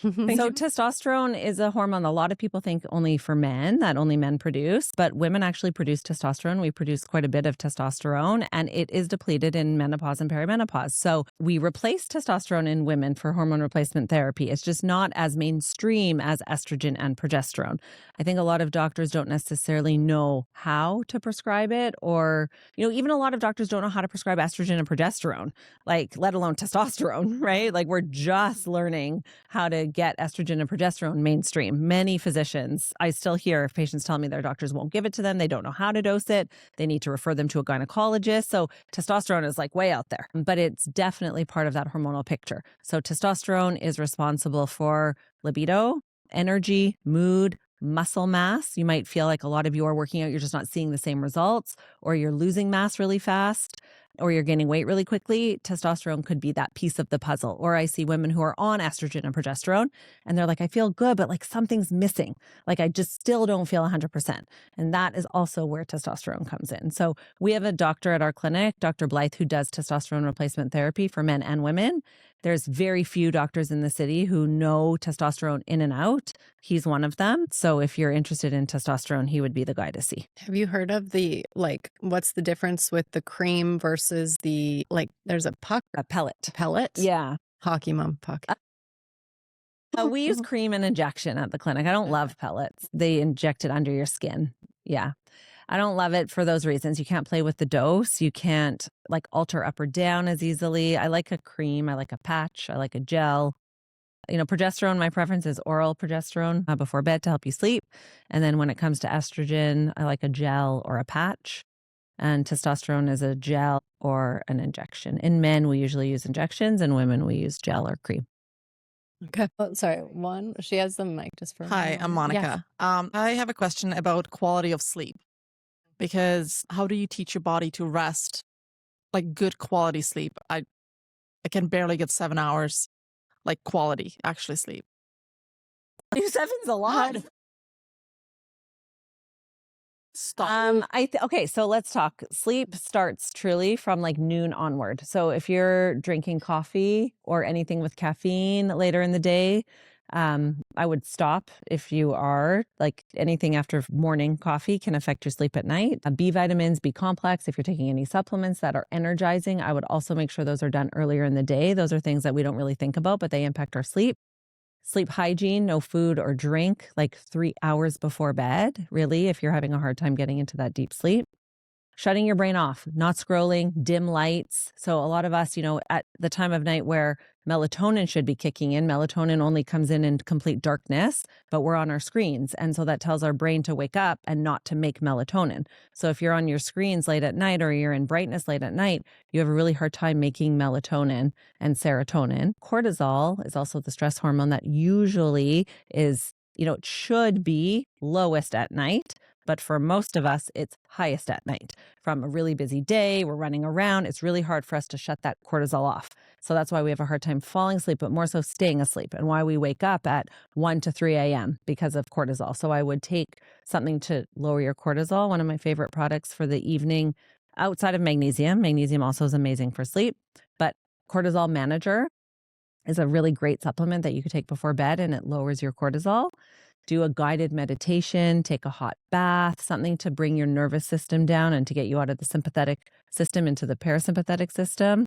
So testosterone is a hormone a lot of people think only for men, that only men produce, but women actually produce testosterone. We produce quite a bit of testosterone, and it is depleted in menopause and perimenopause. So we replace testosterone in women for hormone replacement therapy. It's just not as mainstream as estrogen and progesterone. I think a lot of doctors don't necessarily know how to prescribe it, or, you know, even a lot of doctors don't know how to prescribe estrogen and progesterone, like let alone testosterone, right? Like we're just learning how to get estrogen and progesterone mainstream. Many physicians, I still hear patients tell me their doctors won't give it to them. They don't know how to dose it. They need to refer them to a gynecologist. So testosterone is like way out there, but it's definitely part of that hormonal picture. So testosterone is responsible for libido, energy, mood, muscle mass. You might feel like a lot of you are working out, you're just not seeing the same results, or you're losing mass really fast, or you're gaining weight really quickly. Testosterone could be that piece of the puzzle. Or I see women who are on estrogen and progesterone, and they're like, I feel good, but like something's missing. Like I just still don't feel 100%. And that is also where testosterone comes in. So we have a doctor at our clinic, Dr. Blythe, who does testosterone replacement therapy for men and women. There's very few doctors in the city who know testosterone in and out. He's one of them. So if you're interested in testosterone, he would be the guy to see. Have you heard of the, like, what's the difference with the cream versus the, like, there's a pellet? Pellet? Yeah. Hockey mom puck. We use cream and injection at the clinic. I don't love pellets. They inject it under your skin. Yeah. I don't love it for those reasons. You can't play with the dose. You can't like alter up or down as easily. I like a cream. I like a patch. I like a gel. You know, progesterone, my preference is oral progesterone before bed to help you sleep. And then when it comes to estrogen, I like a gel or a patch. And testosterone is a gel or an injection. In men, we usually use injections. In women, we use gel or cream. Okay. Oh, sorry. She has the mic just for Hi, I'm Monica. Yes. I have a question about quality of sleep. Because how do you teach your body to rest, like good quality sleep? I can barely get 7 hours, like quality, actually sleep. 7's a lot. Stop. Okay, so let's talk. Sleep starts truly from like noon onward. So if you're drinking coffee or anything with caffeine later in the day, I would stop. If you are like anything after morning coffee can affect your sleep at night. B vitamins, B complex, if you're taking any supplements that are energizing, I would also make sure those are done earlier in the day. Those are things that we don't really think about, but they impact our sleep. Sleep hygiene, no food or drink like 3 hours before bed, really, if you're having a hard time getting into that deep sleep. Shutting your brain off, not scrolling, dim lights. So a lot of us, at the time of night where melatonin should be kicking in, melatonin only comes in complete darkness, but we're on our screens. And so that tells our brain to wake up and not to make melatonin. So if you're on your screens late at night or you're in brightness late at night, you have a really hard time making melatonin and serotonin. Cortisol is also the stress hormone that usually is, it should be lowest at night. But for most of us, it's highest at night. From a really busy day, we're running around. It's really hard for us to shut that cortisol off. So that's why we have a hard time falling asleep, but more so staying asleep, and why we wake up at 1 to 3 a.m. because of cortisol. So I would take something to lower your cortisol. One of my favorite products for the evening outside of magnesium. Magnesium also is amazing for sleep, but Cortisol Manager is a really great supplement that you could take before bed, and it lowers your cortisol. Do a guided meditation, take a hot bath, something to bring your nervous system down and to get you out of the sympathetic system into the parasympathetic system.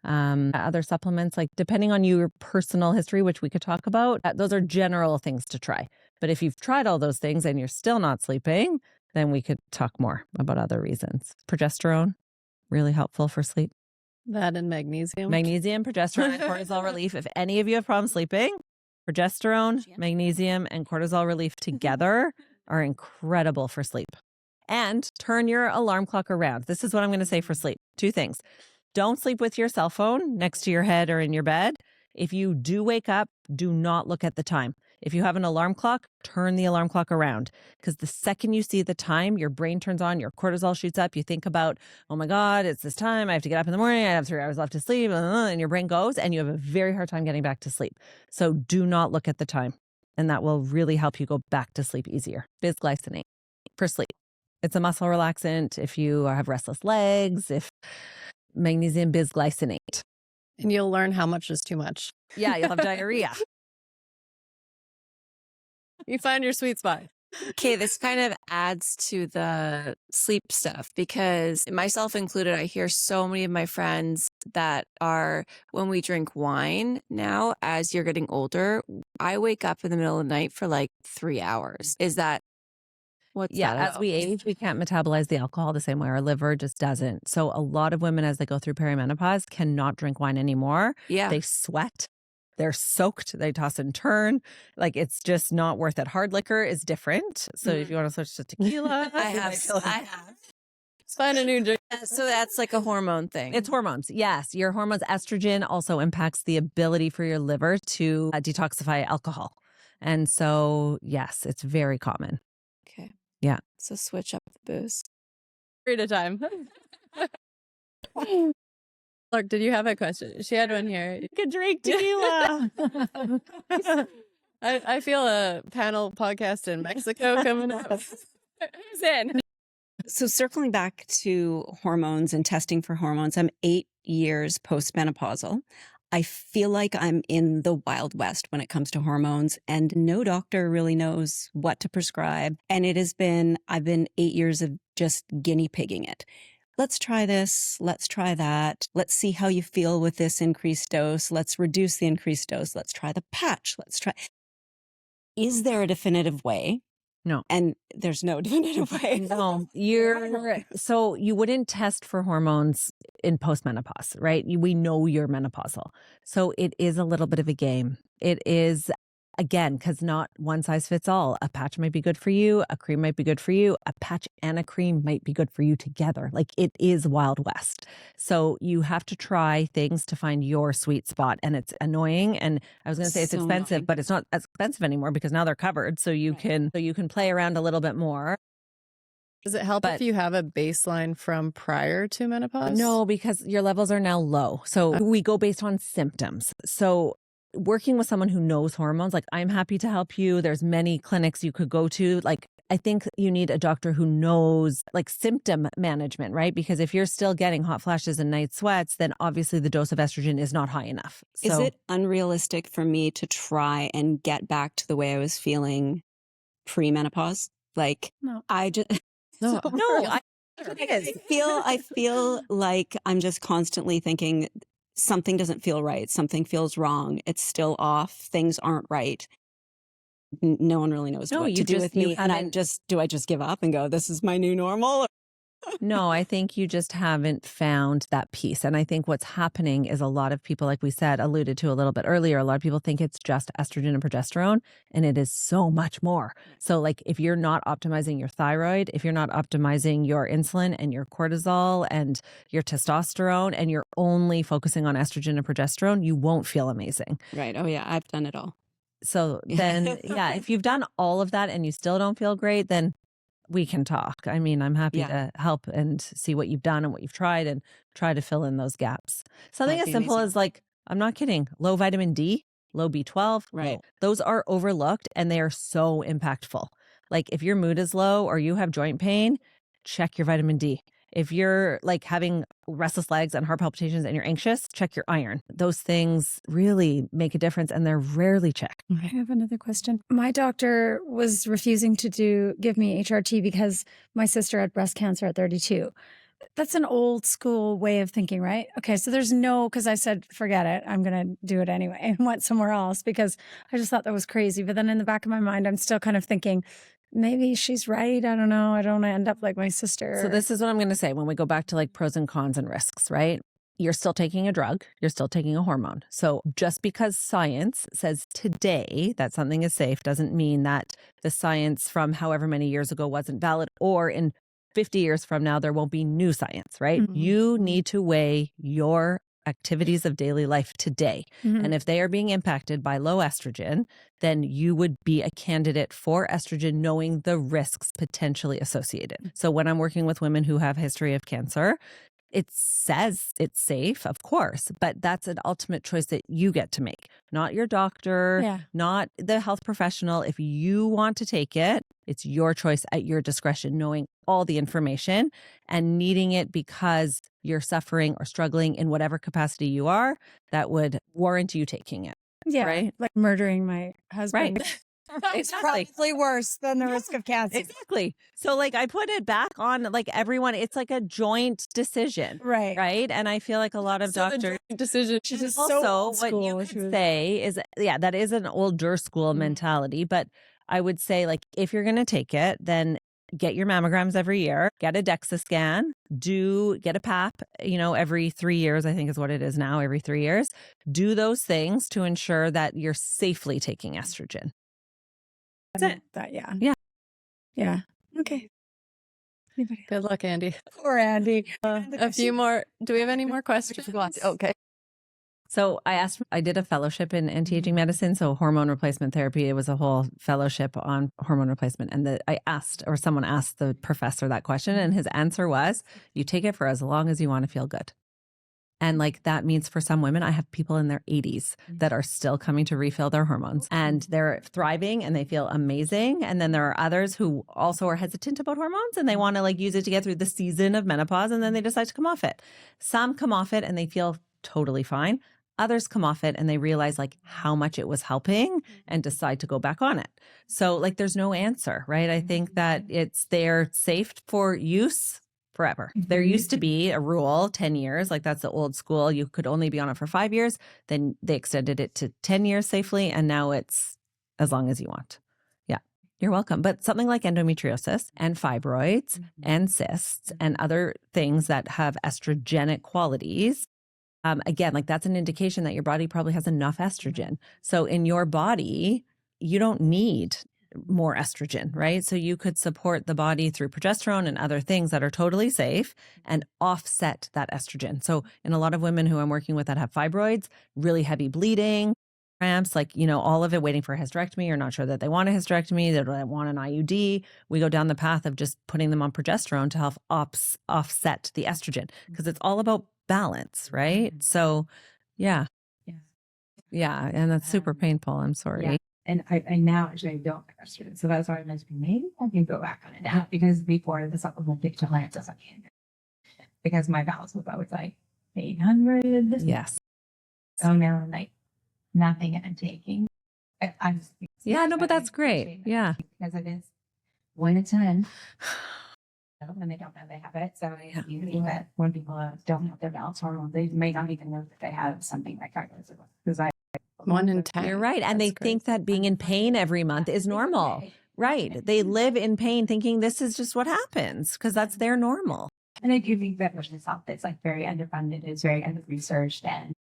Other supplements, like depending on your personal history, which we could talk about, those are general things to try. But if you've tried all those things and you're still not sleeping, then we could talk more about other reasons. Progesterone, really helpful for sleep. That and magnesium. Magnesium, progesterone, and cortisol relief. If any of you have problems sleeping, progesterone, magnesium, and cortisol relief together are incredible for sleep. And turn your alarm clock around. This is what I'm going to say for sleep. 2 things. Don't sleep with your cell phone next to your head or in your bed. If you do wake up, do not look at the time. If you have an alarm clock, turn the alarm clock around, because the second you see the time, your brain turns on, your cortisol shoots up. You think about, oh my God, it's this time. I have to get up in the morning. I have 3 hours left to sleep. And your brain goes, and you have a very hard time getting back to sleep. So do not look at the time. And that will really help you go back to sleep easier. Bisglycinate for sleep. It's a muscle relaxant. If you have restless legs, if magnesium bisglycinate. And you'll learn how much is too much. Yeah, you'll have diarrhea. You find your sweet spot. Okay, this kind of adds to the sleep stuff, because myself included, I hear so many of my friends that are, when we drink wine now, as you're getting older, I wake up in the middle of the night for like 3 hours. Is that what's that as about? we age, we can't metabolize the alcohol the same way. Our liver just doesn't. So a lot of women, as they go through perimenopause, cannot drink wine anymore. Yeah. They sweat. They're soaked. They toss and turn. Like, it's just not worth it. Hard liquor is different. So if you want to switch to tequila, I have. Let's find a new drink. So that's like a hormone thing. It's hormones. Yes. Your hormones, estrogen also impacts the ability for your liver to detoxify alcohol. And so, yes, it's very common. Okay. Yeah. So switch up the booze. At a time. Look, did you have a question? She had one here. You could drink tequila. I feel a panel podcast in Mexico coming up. Who's in? So circling back to hormones and testing for hormones, I'm 8 years postmenopausal. I feel like I'm in the Wild West when it comes to hormones, and no doctor really knows what to prescribe. And I've been 8 years of just guinea pigging it. Let's try this. Let's try that. Let's see how you feel with this increased dose. Let's reduce the increased dose. Let's try the patch. Is there a definitive way? No. And there's no definitive way. No, so you wouldn't test for hormones in postmenopause, right? We know you're menopausal. So it is a little bit of a game. It is, again, because not one size fits all. A patch might be good for you. A cream might be good for you. A patch and a cream might be good for you together. Like, it is Wild West. So you have to try things to find your sweet spot. And it's annoying. And I was going to say it's So expensive, annoying. but it's not as expensive anymore because now they're covered. So you can play around a little bit more. Does it help if you have a baseline from prior to menopause? No, because your levels are now low. So we go based on symptoms. So working with someone who knows hormones, like, I'm happy to help you. There's many clinics you could go to. Like, I think you need a doctor who knows like symptom management, right? Because if you're still getting hot flashes and night sweats, then obviously the dose of estrogen is not high enough. So, is it unrealistic for me to try and get back to the way I was feeling pre-menopause? Like, No. I just no, I feel like I'm just constantly thinking something doesn't feel right. Something feels wrong. It's still off. Things aren't right. No one really knows what to do with me. And do I just give up and go, this is my new normal? No, I think you just haven't found that piece. And I think what's happening is a lot of people, like we said, alluded to a little bit earlier, a lot of people think it's just estrogen and progesterone, and it is so much more. So like if you're not optimizing your thyroid, if you're not optimizing your insulin and your cortisol and your testosterone, and you're only focusing on estrogen and progesterone, you won't feel amazing. Right. Oh yeah. I've done it all. So then, yeah, if you've done all of that and you still don't feel great, then we can talk. I mean, I'm happy to help and see what you've done and what you've tried and try to fill in those gaps. Something as simple as like, I'm not kidding, low vitamin D, low B12. Right. Those are overlooked and they are so impactful. Like if your mood is low or you have joint pain, check your vitamin D. If you're like having restless legs and heart palpitations and you're anxious, check your iron. Those things really make a difference and they're rarely checked. I have another question. My doctor was refusing to give me HRT because my sister had breast cancer at 32. That's an old school way of thinking, right? Okay, so there's because I said, forget it. I'm going to do it anyway and went somewhere else because I just thought that was crazy. But then in the back of my mind, I'm still kind of thinking, maybe she's right. I don't know. I don't want to end up like my sister. So this is what I'm going to say when we go back to like pros and cons and risks, right? You're still taking a drug. You're still taking a hormone. So just because science says today that something is safe doesn't mean that the science from however many years ago wasn't valid, or in 50 years from now, there won't be new science, right? Mm-hmm. You need to weigh your activities of daily life today. Mm-hmm. And if they are being impacted by low estrogen, then you would be a candidate for estrogen, knowing the risks potentially associated. So when I'm working with women who have a history of cancer, it says it's safe, of course, but that's an ultimate choice that you get to make, not your doctor, not the health professional. If you want to take it, it's your choice at your discretion, knowing all the information and needing it because you're suffering or struggling in whatever capacity you are, that would warrant you taking it. Yeah, right? Like murdering my husband. Right. It's probably worse than the risk of cancer. Exactly. So like I put it back on like everyone, it's like a joint decision. Right. Right. And I feel like a lot of doctors decision. She's just also so what you could say is, that is an older school mentality. But I would say like, if you're going to take it, then get your mammograms every year, get a DEXA scan, get a PAP, every 3 years, I think is what it is now, every 3 years. Do those things to ensure that you're safely taking estrogen. That's it. Yeah. Okay. Anybody? Good luck, Andy. Poor Andy. A few more. Do we have any more questions? Okay. So I did a fellowship in anti-aging medicine. So hormone replacement therapy, it was a whole fellowship on hormone replacement. And someone asked the professor that question, and his answer was, you take it for as long as you want to feel good. And like that means for some women, I have people in their 80s that are still coming to refill their hormones and they're thriving and they feel amazing. And then there are others who also are hesitant about hormones and they want to like use it to get through the season of menopause, and then they decide to come off it. Some come off it and they feel totally fine. Others come off it and they realize like how much it was helping and decide to go back on it. So like there's no answer, right? I think that they're safe for use forever. There used to be a rule, 10 years, like that's the old school. You could only be on it for 5 years. Then they extended it to 10 years safely. And now it's as long as you want. Yeah, you're welcome. But something like endometriosis and fibroids and cysts and other things that have estrogenic qualities, again, like that's an indication that your body probably has enough estrogen. So in your body, you don't need more estrogen, right? So you could support the body through progesterone and other things that are totally safe and offset that estrogen. So in a lot of women who I'm working with that have fibroids, really heavy bleeding, cramps, like, all of it waiting for a hysterectomy or not sure that they want a hysterectomy, they don't want an IUD. We go down the path of just putting them on progesterone to help offset the estrogen because it's all about balance, right? So yeah. And that's super painful. I'm sorry. Yeah. And I now actually don't have estrogen. So that's why I'm like, maybe I can go back on it now, because before the supplementation I doesn't because my balance was always like 800. Yes. So now I'm like nothing I'm taking. I'm Yeah, no, but that's great. Yeah. Because it is 1 to 10. And they don't know they have it. So usually that when people don't have their balance hormones, they may not even know that they have something like hyperthyroidism. Because 1 in 10. You're right. And they think that being in pain every month is normal. Right. They live in pain thinking this is just what happens because that's their normal. And I do think that women's health is like very underfunded, it's very under-researched, and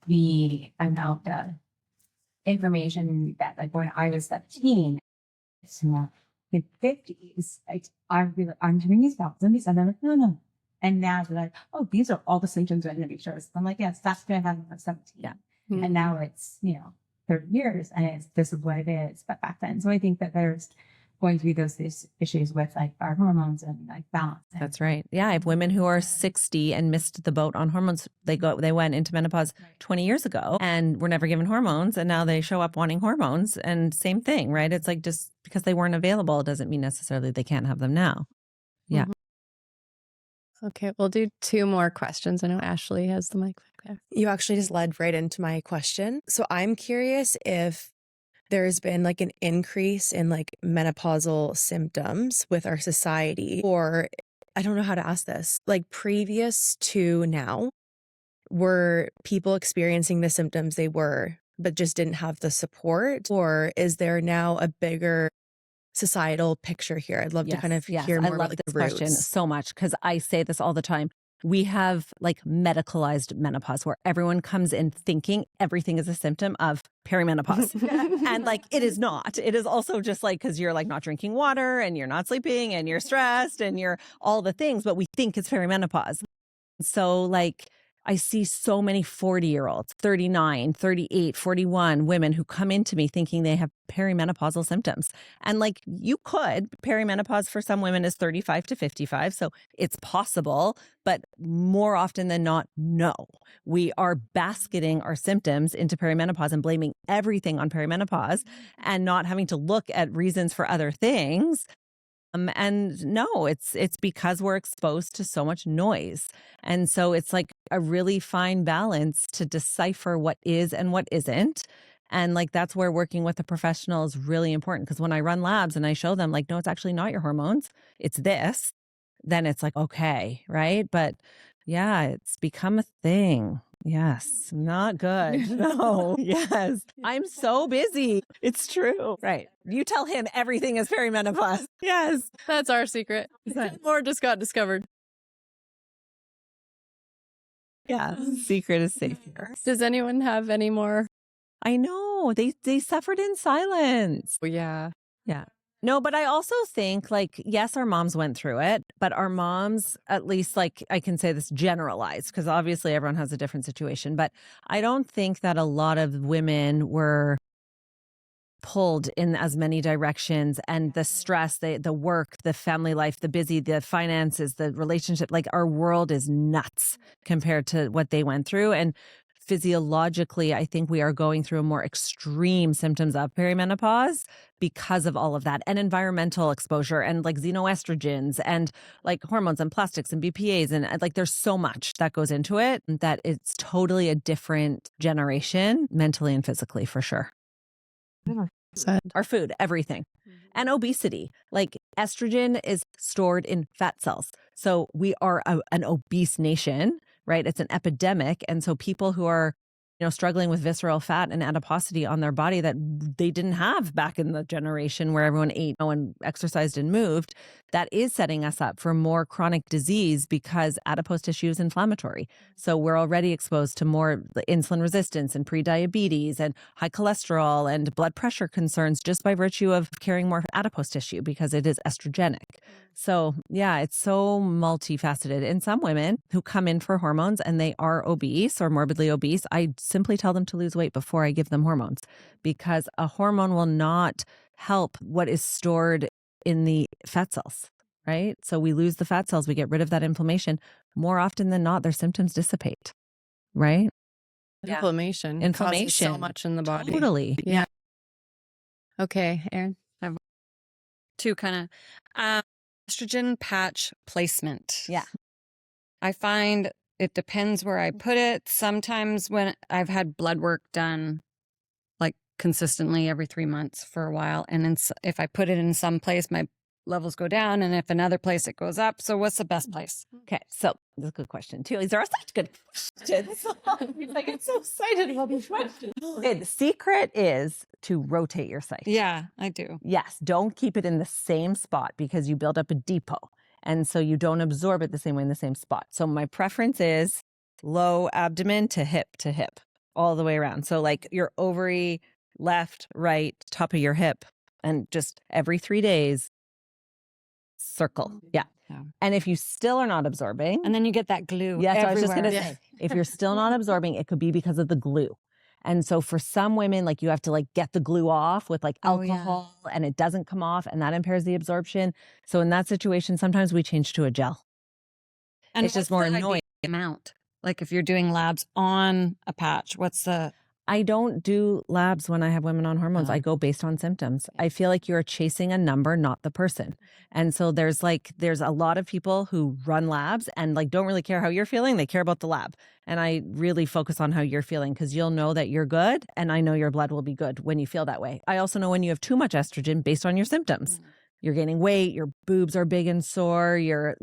the amount of information that like when I was 17, it's not in 50s, I'm doing these balance and these, and I'm like, no. And now they're like, oh, these are all the symptoms of endometriosis. I'm like, yes, that's going to happen at 17. Yeah. Mm-hmm. And now it's, 30 years and this is what it is. But back then, so I think that there's going to be those issues with like our hormones and like balance. That's right. Yeah. I have women who are 60 and missed the boat on hormones. They went into menopause 20 years ago and were never given hormones. And now they show up wanting hormones and same thing, right? It's like just because they weren't available doesn't mean necessarily they can't have them now. Yeah. Mm-hmm. Okay. We'll do 2 more questions. I know Ashley has the mic back there. You actually just led right into my question. So I'm curious if there's been like an increase in like menopausal symptoms with our society, or I don't know how to ask this, like previous to now, were people experiencing the symptoms they were, but just didn't have the support? Or is there now a bigger societal picture here? I'd love to kind of hear more about this question so much because I say this all the time. We have like medicalized menopause where everyone comes in thinking everything is a symptom of perimenopause. And like, it is not. It is also just like, because you're like not drinking water and you're not sleeping and you're stressed and you're all the things, but we think it's perimenopause. So like, I see so many 40-year-olds, 39, 38, 41 women who come into me thinking they have perimenopausal symptoms. And like perimenopause for some women is 35 to 55. So it's possible, but more often than not, no. We are basketing our symptoms into perimenopause and blaming everything on perimenopause and not having to look at reasons for other things. And no, it's because we're exposed to so much noise. And so it's like a really fine balance to decipher what is and what isn't. And like, that's where working with a professional is really important. Because when I run labs and I show them like, no, it's actually not your hormones, it's this, then it's like, okay, right? But yeah, it's become a thing. Yes, not good. No, yes. I'm so busy. It's true. Right. You tell him everything is perimenopause. Yes. That's our secret. More just got discovered. Yeah. Secret is safe here. Does anyone have any more? I know. They suffered in silence. Oh, yeah. Yeah. No, but I also think like, yes, our moms went through it, but our moms, at least like I can say this generalized because obviously everyone has a different situation, but I don't think that a lot of women were pulled in as many directions, and the stress, the work, the family life, the busy, the finances, the relationship, like our world is nuts compared to what they went through. And physiologically, I think we are going through a more extreme symptoms of perimenopause because of all of that, and environmental exposure and like xenoestrogens and like hormones and plastics and BPAs. And like, there's so much that goes into it that it's totally a different generation mentally and physically for sure. Our food, everything. And obesity, like estrogen is stored in fat cells. So we are an obese nation, right? It's an epidemic. And so people who are, struggling with visceral fat and adiposity on their body that they didn't have back in the generation where everyone ate and exercised and moved, that is setting us up for more chronic disease because adipose tissue is inflammatory. So we're already exposed to more insulin resistance and prediabetes and high cholesterol and blood pressure concerns just by virtue of carrying more adipose tissue because it is estrogenic. So yeah, it's so multifaceted. In some women who come in for hormones and they are obese or morbidly obese, I simply tell them to lose weight before I give them hormones because a hormone will not help what is stored in the fat cells, right? So we lose the fat cells, we get rid of that inflammation. More often than not, their symptoms dissipate, right? Inflammation. Inflammation. Causes so much in the body. Totally. Yeah. Okay, Erin. Two kind of estrogen patch placement. Yeah. I find it depends where I put it. Sometimes when I've had blood work done like consistently every 3 months for a while, and then if I put it in some place, my levels go down, and if another place it goes up. So what's the best place? Okay, so that's a good question too. These are such good questions. I get so excited about these questions. Okay, the secret is to rotate your site. Yeah, I do. Yes, don't keep it in the same spot because you build up a depot. And so you don't absorb it the same way in the same spot. So my preference is low abdomen to hip, all the way around. So like your ovary, left, right, top of your hip, and just every 3 days, circle. Yeah. And if you still are not absorbing. And then you get that glue. Yes, I was just everywhere. going to say, if you're still not absorbing, it could be because of the glue. And so for some women, like you have to like get the glue off with like alcohol and it doesn't come off and that impairs the absorption. So in that situation, sometimes we change to a gel. And it's just more annoying. Amount. Like if you're doing labs on a patch, what's the... I don't do labs when I have women on hormones. I go based on symptoms. I feel like you're chasing a number, not the person. And so there's a lot of people who run labs and like don't really care how you're feeling. They care about the lab. And I really focus on how you're feeling because you'll know that you're good. And I know your blood will be good when you feel that way. I also know when you have too much estrogen based on your symptoms. You're gaining weight, your boobs are big and sore, you're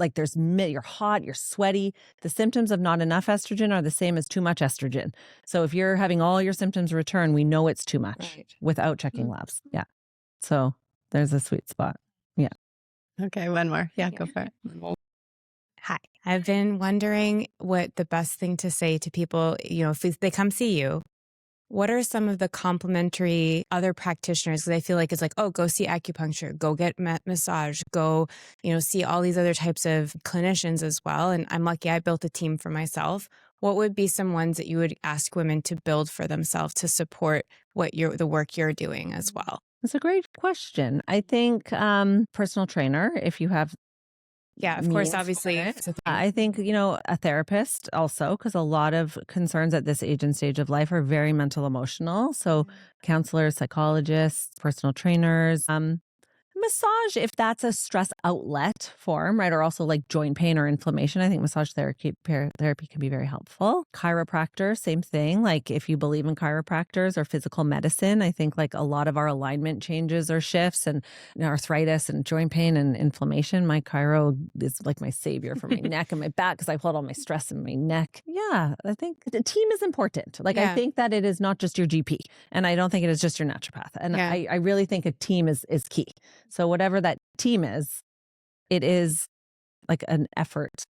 hot, you're sweaty. The symptoms of not enough estrogen are the same as too much estrogen. So if you're having all your symptoms return, we know it's too much without checking labs. Yeah. So there's a sweet spot. Yeah. Okay, one more. Yeah, go for it. Hi. I've been wondering what the best thing to say to people, if they come see you, what are some of the complementary other practitioners? Because I feel like it's like, oh, go see acupuncture, go get massage, go, see all these other types of clinicians as well. And I'm lucky I built a team for myself. What would be some ones that you would ask women to build for themselves to support the work you're doing as well? That's a great question. I think personal trainer, if you have. Yeah, of course, obviously. I think, a therapist also, because a lot of concerns at this age and stage of life are very mental, emotional. So counselors, psychologists, personal trainers, massage, if that's a stress outlet form, right? Or also like joint pain or inflammation. I think massage therapy can be very helpful. Chiropractor, same thing. Like if you believe in chiropractors or physical medicine, I think like a lot of our alignment changes or shifts and arthritis and joint pain and inflammation. My chiro is like my savior for my neck and my back because I hold all my stress in my neck. Yeah, I think the team is important. Like I think that it is not just your GP and I don't think it is just your naturopath. And I really think a team is key. So whatever that team is, it is like an effort.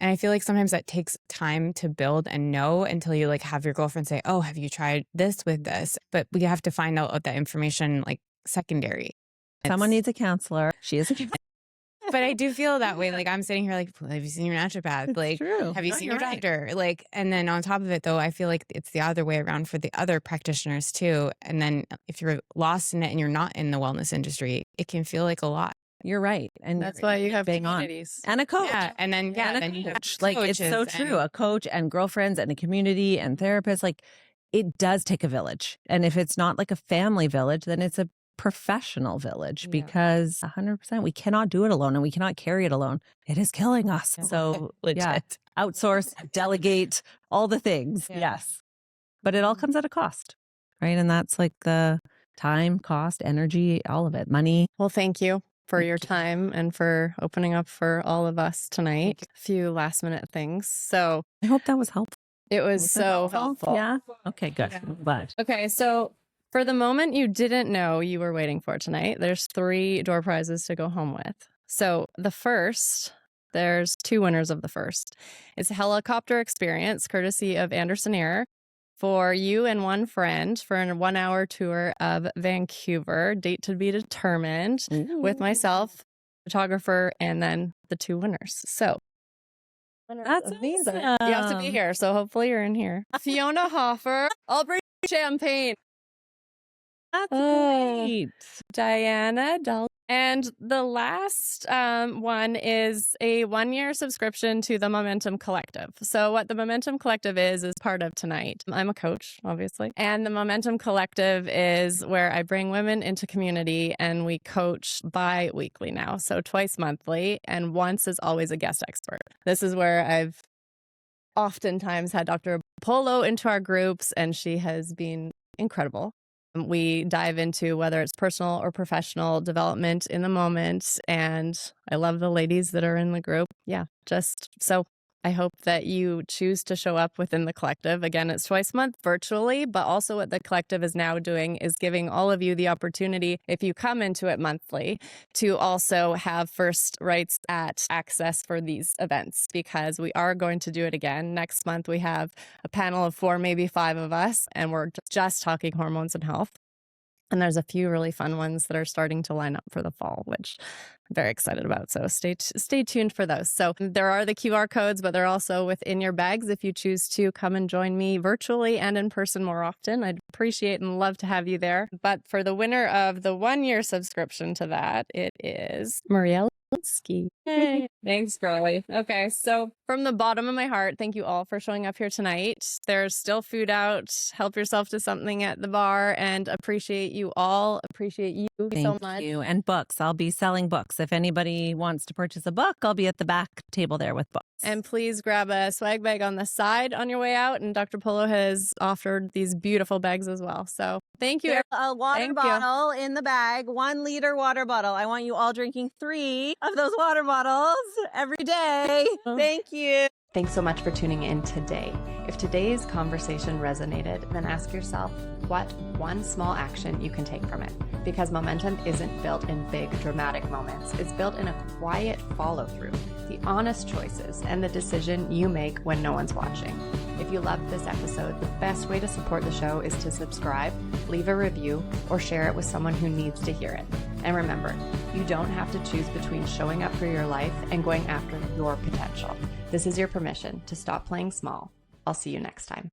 And I feel like sometimes that takes time to build and know until you like have your girlfriend say, oh, have you tried this with this? But we have to find out that information like secondary. Someone needs a counselor. She is a counselor. But I do feel that way. Like I'm sitting here like, have you seen your naturopath? Like, have you seen your doctor? Like, and then on top of it though, I feel like it's the other way around for the other practitioners too. And then if you're lost in it and you're not in the wellness industry, it can feel like a lot. You're right. And that's why you have communities. And a coach. Yeah. And then, then you have like, it's so true. A coach and girlfriends and a community and therapists, like it does take a village. And if it's not like a family village, then it's a professional village because 100% we cannot do it alone and we cannot carry it alone. It is killing us. So outsource, delegate, all the things. Yes. But it all comes at a cost, right? And that's like the time, cost, energy, all of it, money. Well, thank you for your time and for opening up for all of us tonight. A few last minute things. So I hope that was helpful. It was so helpful. Yeah. Okay, good. But okay, so for the moment you didn't know you were waiting for tonight, there's 3 door prizes to go home with. So the first, there's 2 winners of the first. It's a helicopter experience courtesy of Anderson Air for you and one friend for a 1-hour tour of Vancouver, date to be determined, with myself, photographer, and then the 2 winners. So that's amazing. You have to be here, so hopefully you're in here. Fiona Hoffer, I'll bring champagne. That's great. Diana Dahl And the last one is a 1-year subscription to the Momentum Collective. So what the Momentum Collective is part of tonight. I'm a coach, obviously. And the Momentum Collective is where I bring women into community and we coach bi-weekly now. So twice monthly, and once is always a guest expert. This is where I've oftentimes had Dr. Polo into our groups, and she has been incredible. We dive into whether it's personal or professional development in the moment. And I love the ladies that are in the group. Yeah, just so I hope that you choose to show up within the collective. Again, it's twice a month virtually, but also what the collective is now doing is giving all of you the opportunity, if you come into it monthly, to also have first rights at access for these events, because we are going to do it again. Next month, we have a panel of 4, maybe 5 of us, and we're just talking hormones and health. And there's a few really fun ones that are starting to line up for the fall, which I'm very excited about. So stay tuned for those. So there are the QR codes, but they're also within your bags if you choose to come and join me virtually and in person more often. I'd appreciate and love to have you there. But for the winner of the 1-year subscription to that, it is Marielle. Hey. Thanks, girlie. Okay, so from the bottom of my heart, thank you all for showing up here tonight. There's still food out. Help yourself to something at the bar, and appreciate you all. Appreciate you so much. Thank you. And books. I'll be selling books. If anybody wants to purchase a book, I'll be at the back table there with books. And please grab a swag bag on the side on your way out. And Dr. Polo has offered these beautiful bags as well. So thank you. There's a water bottle in the bag, 1 liter water bottle. I want you all drinking 3 of those water bottles every day. Thank you. Thanks so much for tuning in today. If today's conversation resonated, then ask yourself what one small action you can take from it. Because momentum isn't built in big dramatic moments. It's built in a quiet follow through, the honest choices, and the decision you make when no one's watching. If you loved this episode, the best way to support the show is to subscribe, leave a review, or share it with someone who needs to hear it. And remember, you don't have to choose between showing up for your life and going after your potential. This is your permission to stop playing small. I'll see you next time.